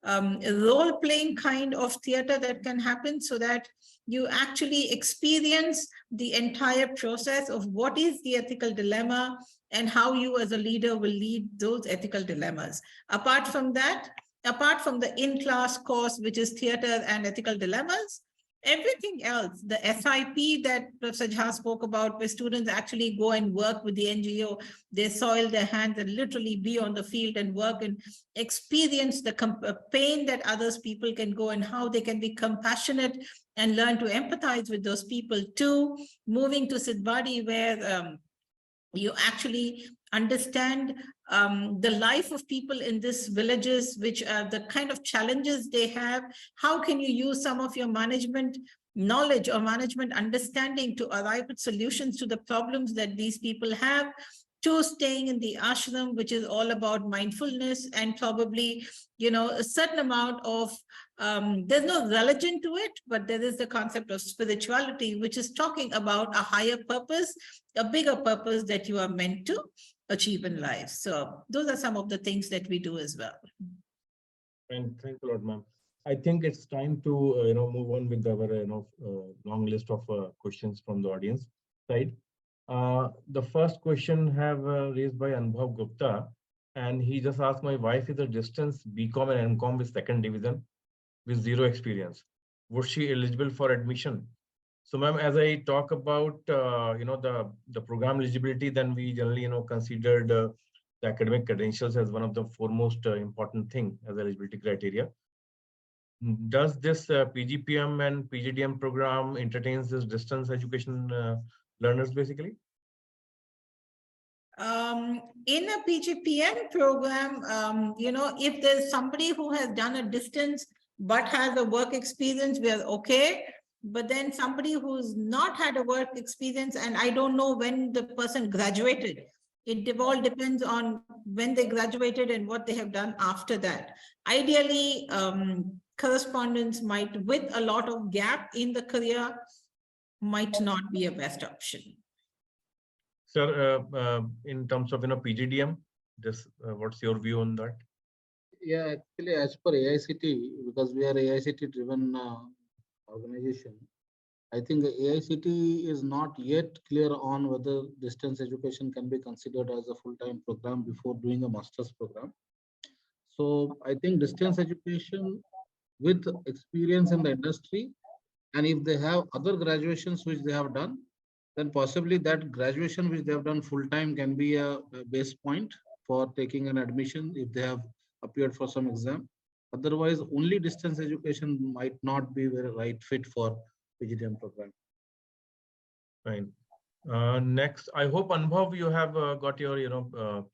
role-playing kind of theatre that can happen, so that you actually experience the entire process of what is the ethical dilemma and how you as a leader will lead those ethical dilemmas. Apart from that, apart from the in-class course, which is theatre and ethical dilemmas, everything else, the SIP that Professor Jha spoke about, where students actually go and work with the NGO, they soil their hands and literally be on the field and work and experience the pain that others people can go and how they can be compassionate and learn to empathize with those people too. Moving to Sidbadi, where you actually understand the life of people in these villages, which are the kind of challenges they have. How can you use some of your management knowledge or management understanding to arrive at solutions to the problems that these people have? To staying in the ashram, which is all about mindfulness and probably, a certain amount of, there's no religion to it, but there is the concept of spirituality, which is talking about a higher purpose, a bigger purpose that you are meant to achieve in life. So those are some of the things that we do as well. And thanks a lot, ma'am. I think it's time to move on with our long list of questions from the audience side. The first question have raised by Anubhav Gupta, and he just asked, my wife is a distance BCom and MCom with second division with zero experience. Was she eligible for admission? So, ma'am, as I talk about the program eligibility, then we generally considered the academic credentials as one of the foremost important thing as eligibility criteria. Does this PGPM and PGDM program entertains this distance education learners basically? In a PGPM program, if there's somebody who has done a distance but has a work experience, we are okay. But then somebody who's not had a work experience, and I don't know when the person graduated, it all depends on when they graduated and what they have done after that. Ideally, correspondence might, with a lot of gap in the career, might not be a best option. Sir, in terms of PGDM, what's your view on that? Yeah, actually, as per AICT, because we are AICT driven organization, I think AICT is not yet clear on whether distance education can be considered as a full-time program before doing a master's program. So I think distance education with experience in the industry, and if they have other graduations which they have done, then possibly that graduation which they have done full-time can be a base point for taking an admission if they have appeared for some exam. Otherwise, only distance education might not be very right fit for PGDM program. Fine. Next, I hope Anubhav, you have got your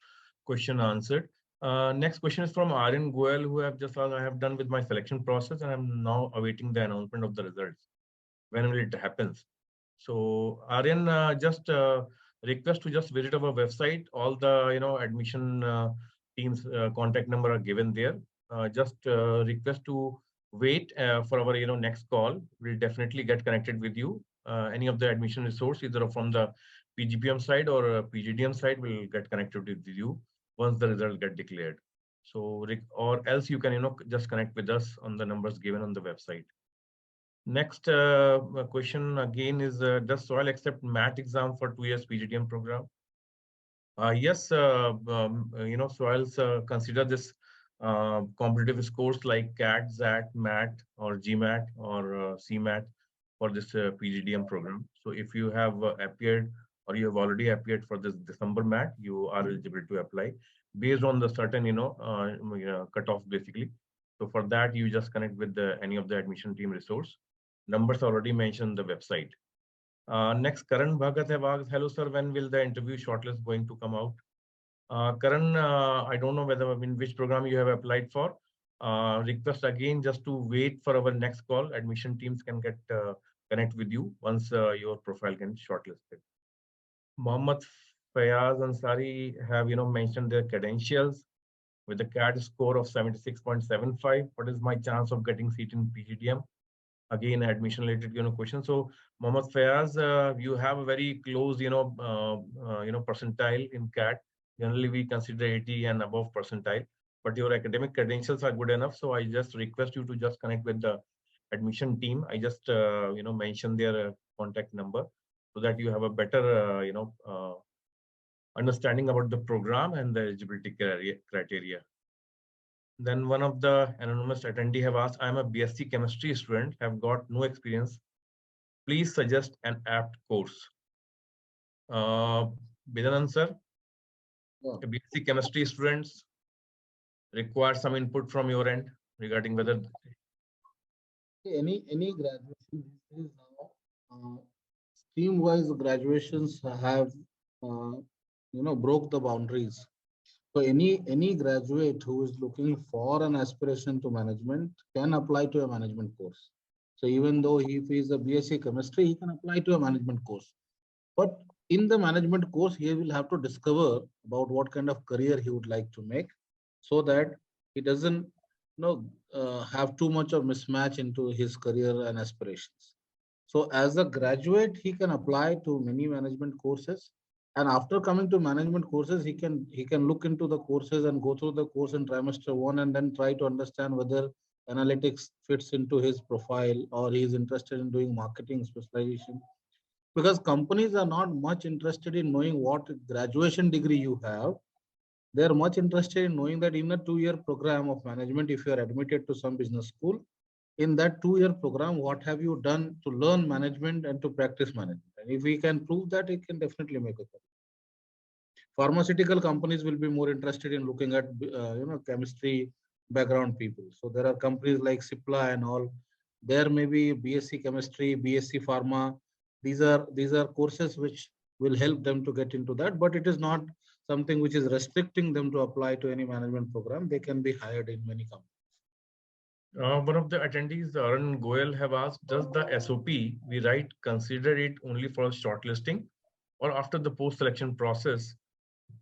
question answered. Next question is from Aryan Goel, who have just asked, I have done with my selection process and I'm now awaiting the announcement of the results. When will it happen? So Aryan, just request to just visit our website. All the admission team's contact number are given there. Just request to wait for our next call. We'll definitely get connected with you. Any of the admission resource, either from the PGPM side or PGDM side, will get connected with you once the results get declared. So, or else you can just connect with us on the numbers given on the website. Next question again is, does SOIL accept MAT exam for 2 years PGDM program? Yes, SOILs consider this competitive scores like CAT, ZAT, MAT, or GMAT, or CMAT for this PGDM program. So if you have appeared or you have already appeared for this December MAT, you are eligible to apply based on the certain cutoff basically. So for that, you just connect with any of the admission team resource. Numbers already mentioned on the website. Next, Karan Bhagat have asked, hello sir, when will the interview shortlist going to come out? Karan, I don't know whether which program you have applied for. Request again just to wait for our next call. Admission teams can get connect with you once your profile can shortlisted. Mohammed Fayaz Ansari have mentioned their credentials with a CAT score of 76.75. What is my chance of getting seat in PGDM? Again, admission related question. So Mohammed Fayaz, you have a very close percentile in CAT. Generally we consider 80 and above percentile, but your academic credentials are good enough. So I just request you to just connect with the admission team. I just mention their contact number so that you have a better understanding about the program and the eligibility criteria. Then one of the anonymous attendee have asked, I'm a BSc chemistry student, have got no experience. Please suggest an apt course. Bidanan sir, Yeah. BSc chemistry students require some input from your end regarding whether Any graduation these days now, stream-wise graduations have broke the boundaries. So any graduate who is looking for an aspiration to management can apply to a management course. So even though if he is a BSc chemistry, he can apply to a management course. But in the management course, he will have to discover about what kind of career he would like to make, so that he doesn't have too much of mismatch into his career and aspirations. So as a graduate, he can apply to many management courses. And after coming to management courses, he can look into the courses and go through the course in trimester 1 and then try to understand whether analytics fits into his profile or he is interested in doing marketing specialization. Because companies are not much interested in knowing what graduation degree you have. They are much interested in knowing that in a 2-year program of management, if you are admitted to some business school, in that 2-year program, what have you done to learn management and to practice management? And if we can prove that, it can definitely make a difference. Pharmaceutical companies will be more interested in looking at chemistry background people. So there are companies like Cipla and all. There may be BSc chemistry, BSc pharma. These are courses which will help them to get into that, but it is not something which is restricting them to apply to any management program. They can be hired in many companies. one of the attendees, Arun Goyal, have asked, does the SOP we write consider it only for shortlisting or after the post-selection process,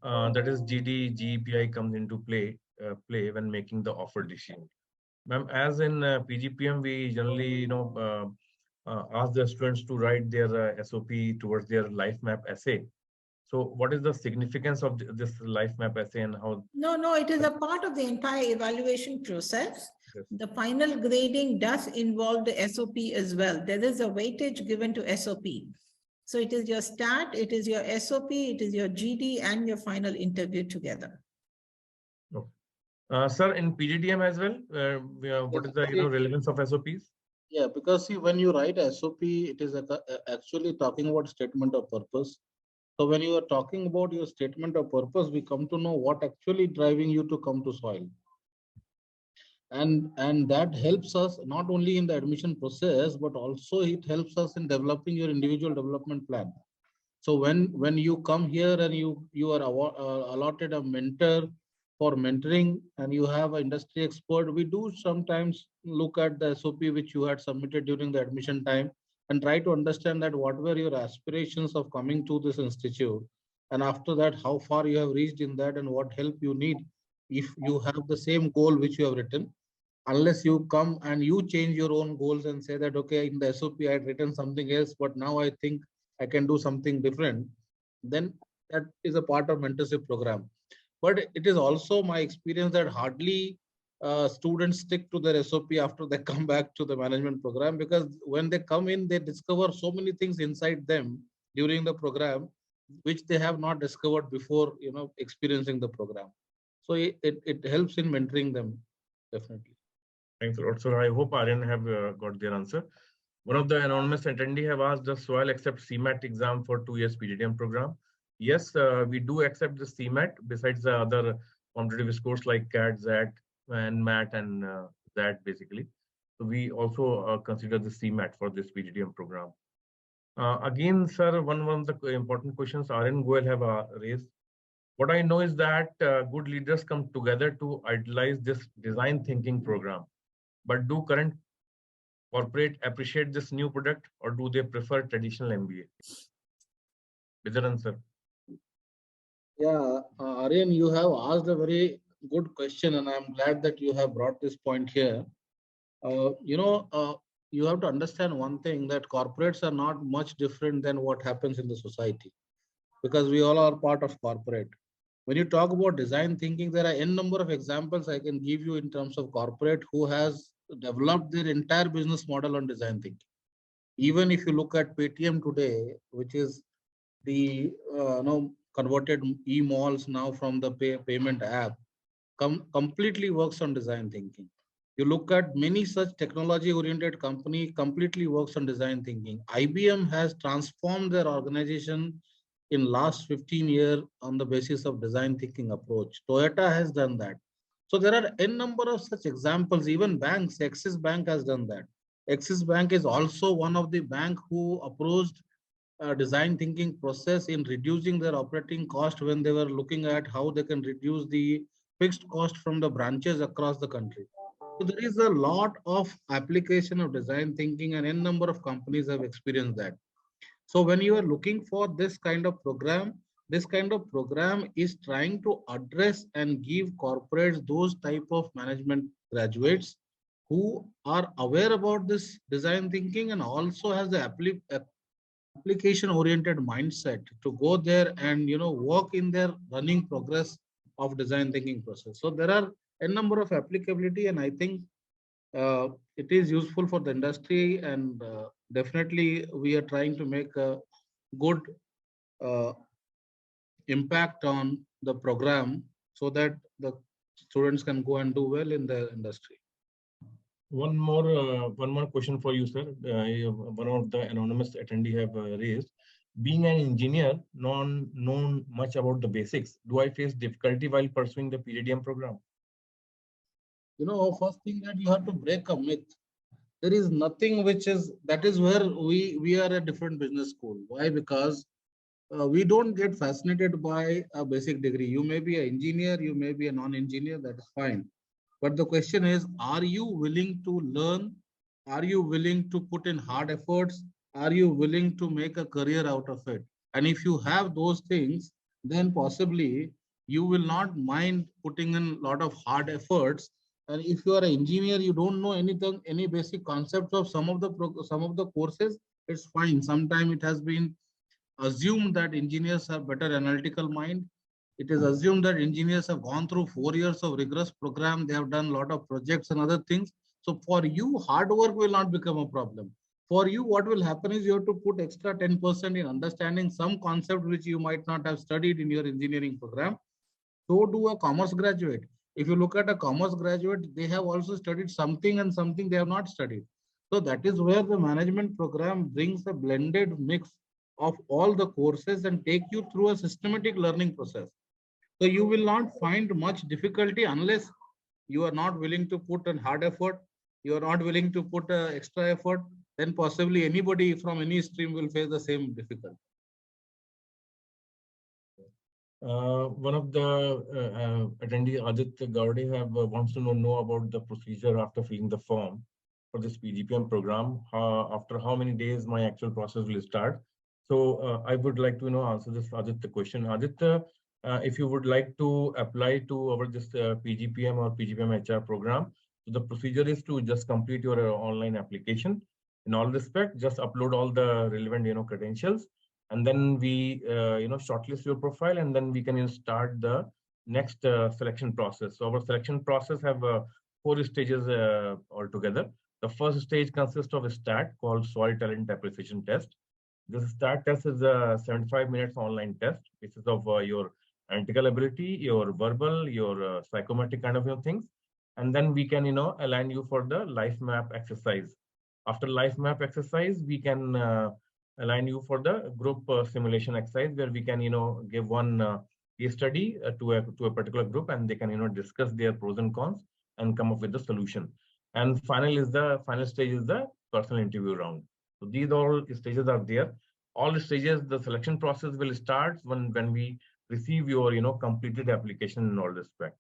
that is GD, GEPI comes into play when making the offer decision? Ma'am, as in PGPM, we generally, ask the students to write their SOP towards their life map essay. So what is the significance of this life map essay and how? No, it is a part of the entire evaluation process. Yes. The final grading does involve the SOP as well. There is a weightage given to SOP. So it is your stat, it is your SOP, it is your GD and your final interview together. Sir, in PGDM as well, what is the relevance of SOPs? Yeah, because see, when you write SOP, it is actually talking about statement of purpose. So when you are talking about your statement of purpose, we come to know what actually driving you to come to soil. And that helps us not only in the admission process, but also it helps us in developing your individual development plan. So when you come here and you are allotted a mentor for mentoring and you have an industry expert, we do sometimes look at the SOP which you had submitted during the admission time and try to understand that what were your aspirations of coming to this institute, and after that how far you have reached in that and what help you need if you have the same goal which you have written. Unless you come and you change your own goals and say that, okay, in the SOP I had written something else, but now I think I can do something different, then that is a part of mentorship program. But it is also my experience that hardly students stick to their SOP after they come back to the management program, because when they come in, they discover so many things inside them during the program, which they have not discovered before, experiencing the program. So it helps in mentoring them, definitely. Thanks a lot, sir. I hope Aryan have got their answer. One of the anonymous attendee have asked, does SOIL accept CMAT exam for 2 years PGDM program? Yes, we do accept the CMAT besides the other competitive scores like CAT, ZAT, and MAT and ZAT basically. So we also consider the CMAT for this PGDM program. Again, sir, one of the important questions Aryan Goel have raised. What I know is that good leaders come together to idolize this design thinking program. But do current corporate appreciate this new product or do they prefer traditional MBA? Bidaran sir. Yeah, Aryan, you have asked a very good question, and I'm glad that you have brought this point here. You have to understand one thing, that corporates are not much different than what happens in the society, because we all are part of corporate. When you talk about design thinking, there are n number of examples I can give you in terms of corporate who has developed their entire business model on design thinking. Even if you look at Paytm today, which is the converted e-malls now from the payment app, completely works on design thinking. You look at many such technology-oriented company completely works on design thinking. IBM has transformed their organization in last 15 years on the basis of design thinking approach. Toyota has done that. So there are n number of such examples. Even banks, Axis Bank has done that. Axis Bank is also one of the bank who approached design thinking process in reducing their operating cost when they were looking at how they can reduce the fixed cost from the branches across the country. So there is a lot of application of design thinking and n number of companies have experienced that. So when you are looking for this kind of program is trying to address and give corporates those type of management graduates who are aware about this design thinking and also has the application oriented mindset to go there and work in their running progress of design thinking process. So there are a number of applicability, and I think it is useful for the industry, and definitely we are trying to make a good uh, impact on the program so that the students can go and do well in the industry. One more question for you, sir. One of the anonymous attendee have raised. Being an engineer, known much about the basics, do I face difficulty while pursuing the PGDM program? First thing that you have to break a myth. There is nothing that is where we are a different business school. Why? Because we don't get fascinated by a basic degree. You may be an engineer, you may be a non-engineer, that is fine. But the question is, are you willing to learn? Are you willing to put in hard efforts? Are you willing to make a career out of it? And if you have those things, then possibly you will not mind putting in a lot of hard efforts. And if you are an engineer, you don't know anything, any basic concepts of some of the courses, it's fine. Sometimes it has been assumed that engineers have better analytical mind. It is assumed that engineers have gone through 4 years of rigorous program. They have done a lot of projects and other things. So for you, hard work will not become a problem. For you, what will happen is you have to put extra 10% in understanding some concept which you might not have studied in your engineering program. So do a commerce graduate. If you look at a commerce graduate, they have also studied something and something they have not studied. So that is where the management program brings a blended mix of all the courses and take you through a systematic learning process. So you will not find much difficulty unless you are not willing to put in hard effort, you are not willing to put extra effort, then possibly anybody from any stream will face the same difficulty. One of the attendee, Aditya Gowde, wants to know about the procedure after filling the form for this PGPM program. After how many days my actual process will start? So I would like to answer this Aditya question. Aditya, if you would like to apply to our this PGPM or PGPM HR program, so the procedure is to just complete your online application. In all respect, just upload all the relevant credentials, and then we shortlist your profile, and then we can start the next selection process. So our selection process have 4 stages altogether. The first stage consists of a STAT called Soil Talent Appreciation Test. This STAT test is a 75 minutes online test. This is of your analytical ability, your verbal, your psychometric kind of things. And then we can align you for the life map exercise. After life map exercise, we can align you for the group simulation exercise, where we can give one case study to a particular group, and they can discuss their pros and cons and come up with the solution. And final stage is the personal interview round. So these all stages are there. All stages, the selection process will start when we receive your completed application in all respect.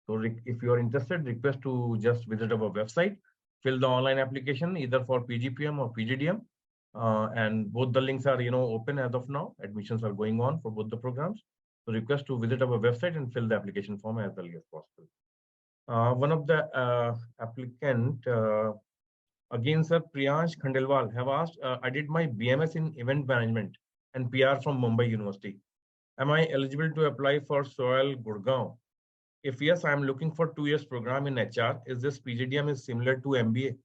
So if you are interested, request to just visit our website, fill the online application either for PGPM or PGDM. And both the links are open as of now. Admissions are going on for both the programs. So request to visit our website and fill the application form as early as possible. One of the applicant, again, sir, Priyansh Khandelwal, have asked, I did my BMS in event management and PR from Mumbai University. Am I eligible to apply for SOIL Gurgaon? If yes, I am looking for 2 years program in HR. Is this PGDM is similar to MBA?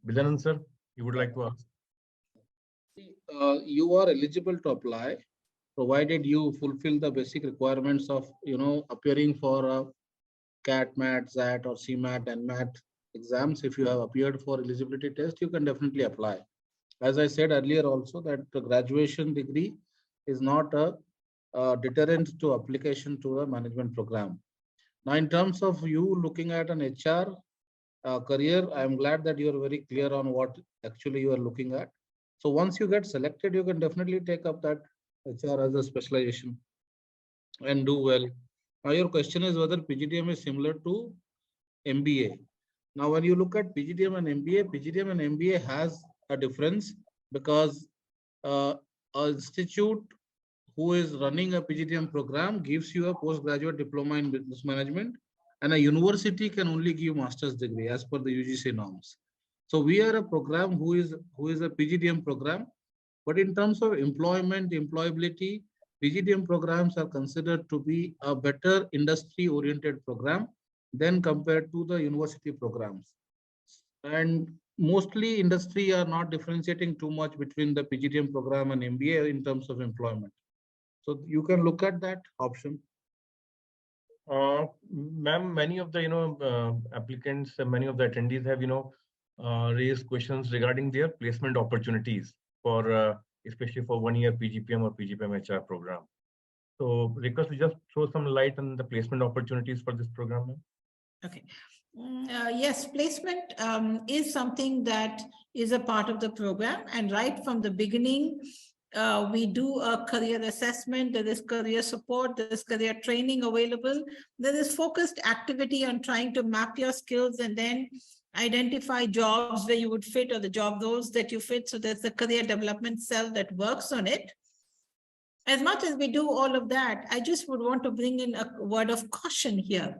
Bijanand, sir, you would like to ask? You are eligible to apply. provided you fulfill the basic requirements of, appearing for a CAT, MAT, ZAT, or CMAT and MAT exams. If you have appeared for eligibility test, you can definitely apply. As I said earlier also, that the graduation degree is not a deterrent to application to a management program. Now, in terms of you looking at an HR career, I am glad that you are very clear on what actually you are looking at. So once you get selected, you can definitely take up that HR as a specialization and do well. Now, your question is whether PGDM is similar to MBA. Now, when you look at PGDM and MBA, PGDM and MBA has a difference because an institute who is running a PGDM program gives you a postgraduate diploma in business management, and a university can only give master's degree as per the UGC norms. So we are a program who is a PGDM program, but in terms of employment, employability, PGDM programs are considered to be a better industry-oriented program than compared to the university programs. And mostly industry are not differentiating too much between the PGDM program and MBA in terms of employment. So you can look at that option. Ma'am, many of the applicants, many of the attendees have raised questions regarding their placement opportunities for especially for 1 year PGPM or PGPM HR program. So request to just throw some light on the placement opportunities for this program, ma'am. Okay. Yes, placement is something that is a part of the program, and right from the beginning, we do a career assessment. There is career support, there is career training available. There is focused activity on trying to map your skills and then identify jobs where you would fit, or the job roles that you fit. So there's a career development cell that works on it. As much as we do all of that, I just would want to bring in a word of caution here.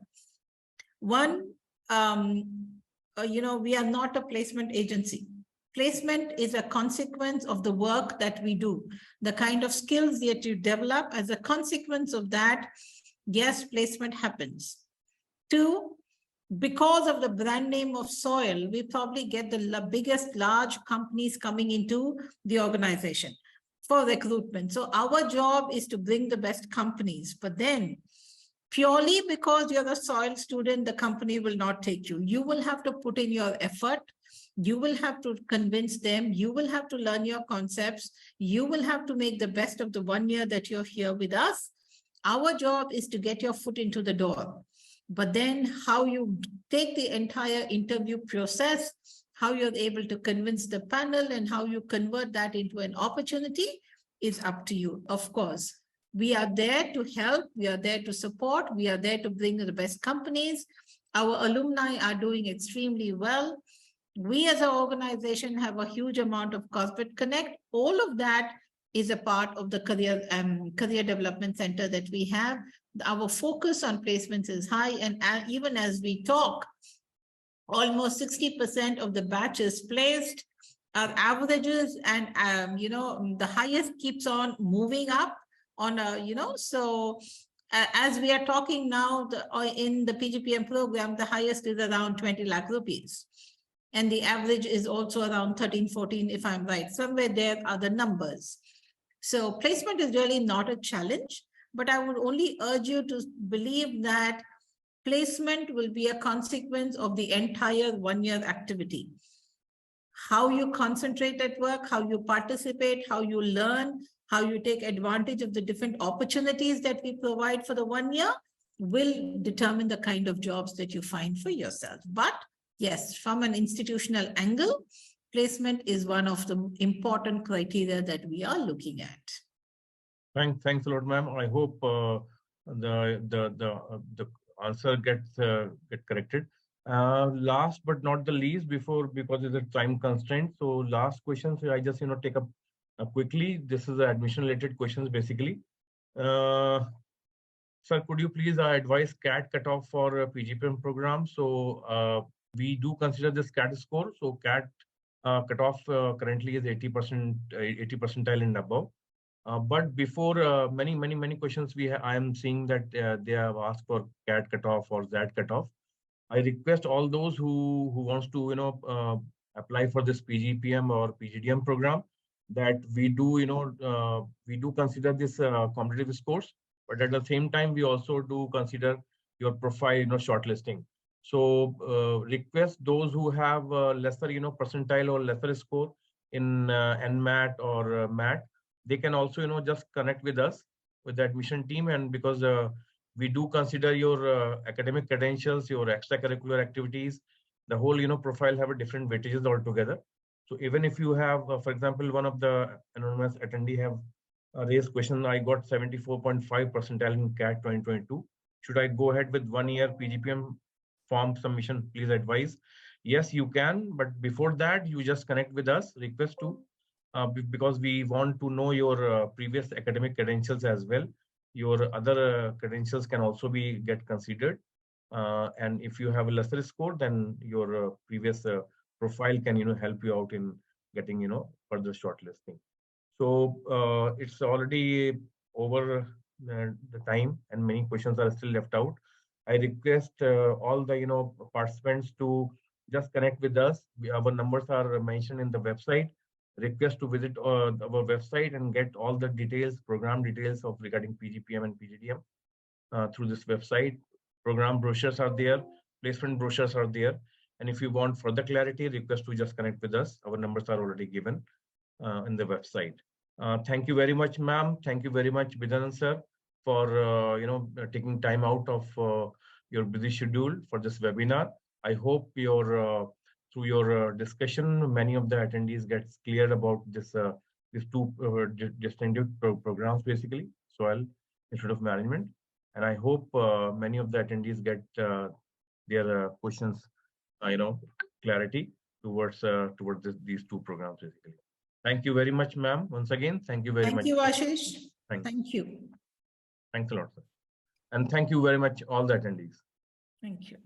One, we are not a placement agency. Placement is a consequence of the work that we do, the kind of skills that you develop. As a consequence of that, yes, placement happens. Two, because of the brand name of SOIL, we probably get the biggest large companies coming into the organization for recruitment. So our job is to bring the best companies, but then purely because you're a SOIL student, the company will not take you. You will have to put in your effort. You will have to convince them. You will have to learn your concepts. You will have to make the best of the 1 year that you're here with us. Our job is to get your foot into the door. But then how you take the entire interview process, how you're able to convince the panel, and how you convert that into an opportunity is up to you. Of course, we are there to help. We are there to support. We are there to bring the best companies. Our alumni are doing extremely well. We as an organization have a huge amount of corporate connect. All of that is a part of the career development center that we have. Our focus on placements is high, and even as we talk, almost 60% of the batches placed are averages, and the highest keeps on moving up on a, so as we are talking now, in the PGPM program, the highest is around 20 lakh rupees. And the average is also around 13, 14, if I'm right. Somewhere there are the numbers. So placement is really not a challenge, but I would only urge you to believe that placement will be a consequence of the entire 1 year activity. How you concentrate at work, how you participate, how you learn, how you take advantage of the different opportunities that we provide for the 1 year will determine the kind of jobs that you find for yourself. But yes, from an institutional angle, placement is one of the important criteria that we are looking at. Thanks a lot, ma'am. I hope the answer gets corrected. Last but not the least, because it's a time constraint. So last question, so I just take up quickly. This is admission related questions basically. Sir, could you please advise CAT cutoff for PGPM program? So we do consider this CAT score. So CAT cutoff currently is 80%, 80 percentile and above. But before many questions I am seeing that they have asked for CAT cutoff or ZAT cutoff. I request all those who wants to apply for this PGPM or PGDM program that we do, we do consider this competitive scores, but at the same time, we also do consider your profile, shortlisting. So request those who have lesser, percentile or lesser score in NMAT or MAT, they can also, just connect with us, with the admission team. And because we do consider your academic credentials, your extracurricular activities, the whole, profile have a different weightages altogether. So even if you have, for example, one of the anonymous attendee have raised question, I got 74.5 percentile in CAT 2022. Should I go ahead with 1 year PGPM form submission? Please advise. Yes, you can, but before that, you just connect with us, request to, because we want to know your previous academic credentials as well. Your other credentials can also be get considered. And if you have a lesser score, then your previous profile can, help you out in getting, further shortlisting. So it's already over the time, and many questions are still left out. I request all the, participants to just connect with us. Our numbers are mentioned in the website. Request to visit our website and get all the details, program details of regarding PGPM and PGDM through this website. Program brochures are there, placement brochures are there. And if you want further clarity, request to just connect with us. Our numbers are already given in the website. Thank you very much, ma'am. Thank you very much, Bidanan sir, for taking time out of your busy schedule for this webinar. I hope through your discussion, many of the attendees gets clear about this these two distinctive programs, basically, Soil Institute of Management. And I hope many of the attendees get their questions, clarity towards these two programs, basically. Thank you very much, ma'am. Once again, thank you very much. Thank you, Ashish. Thank you. Thanks a lot, sir. And thank you very much, all the attendees. Thank you.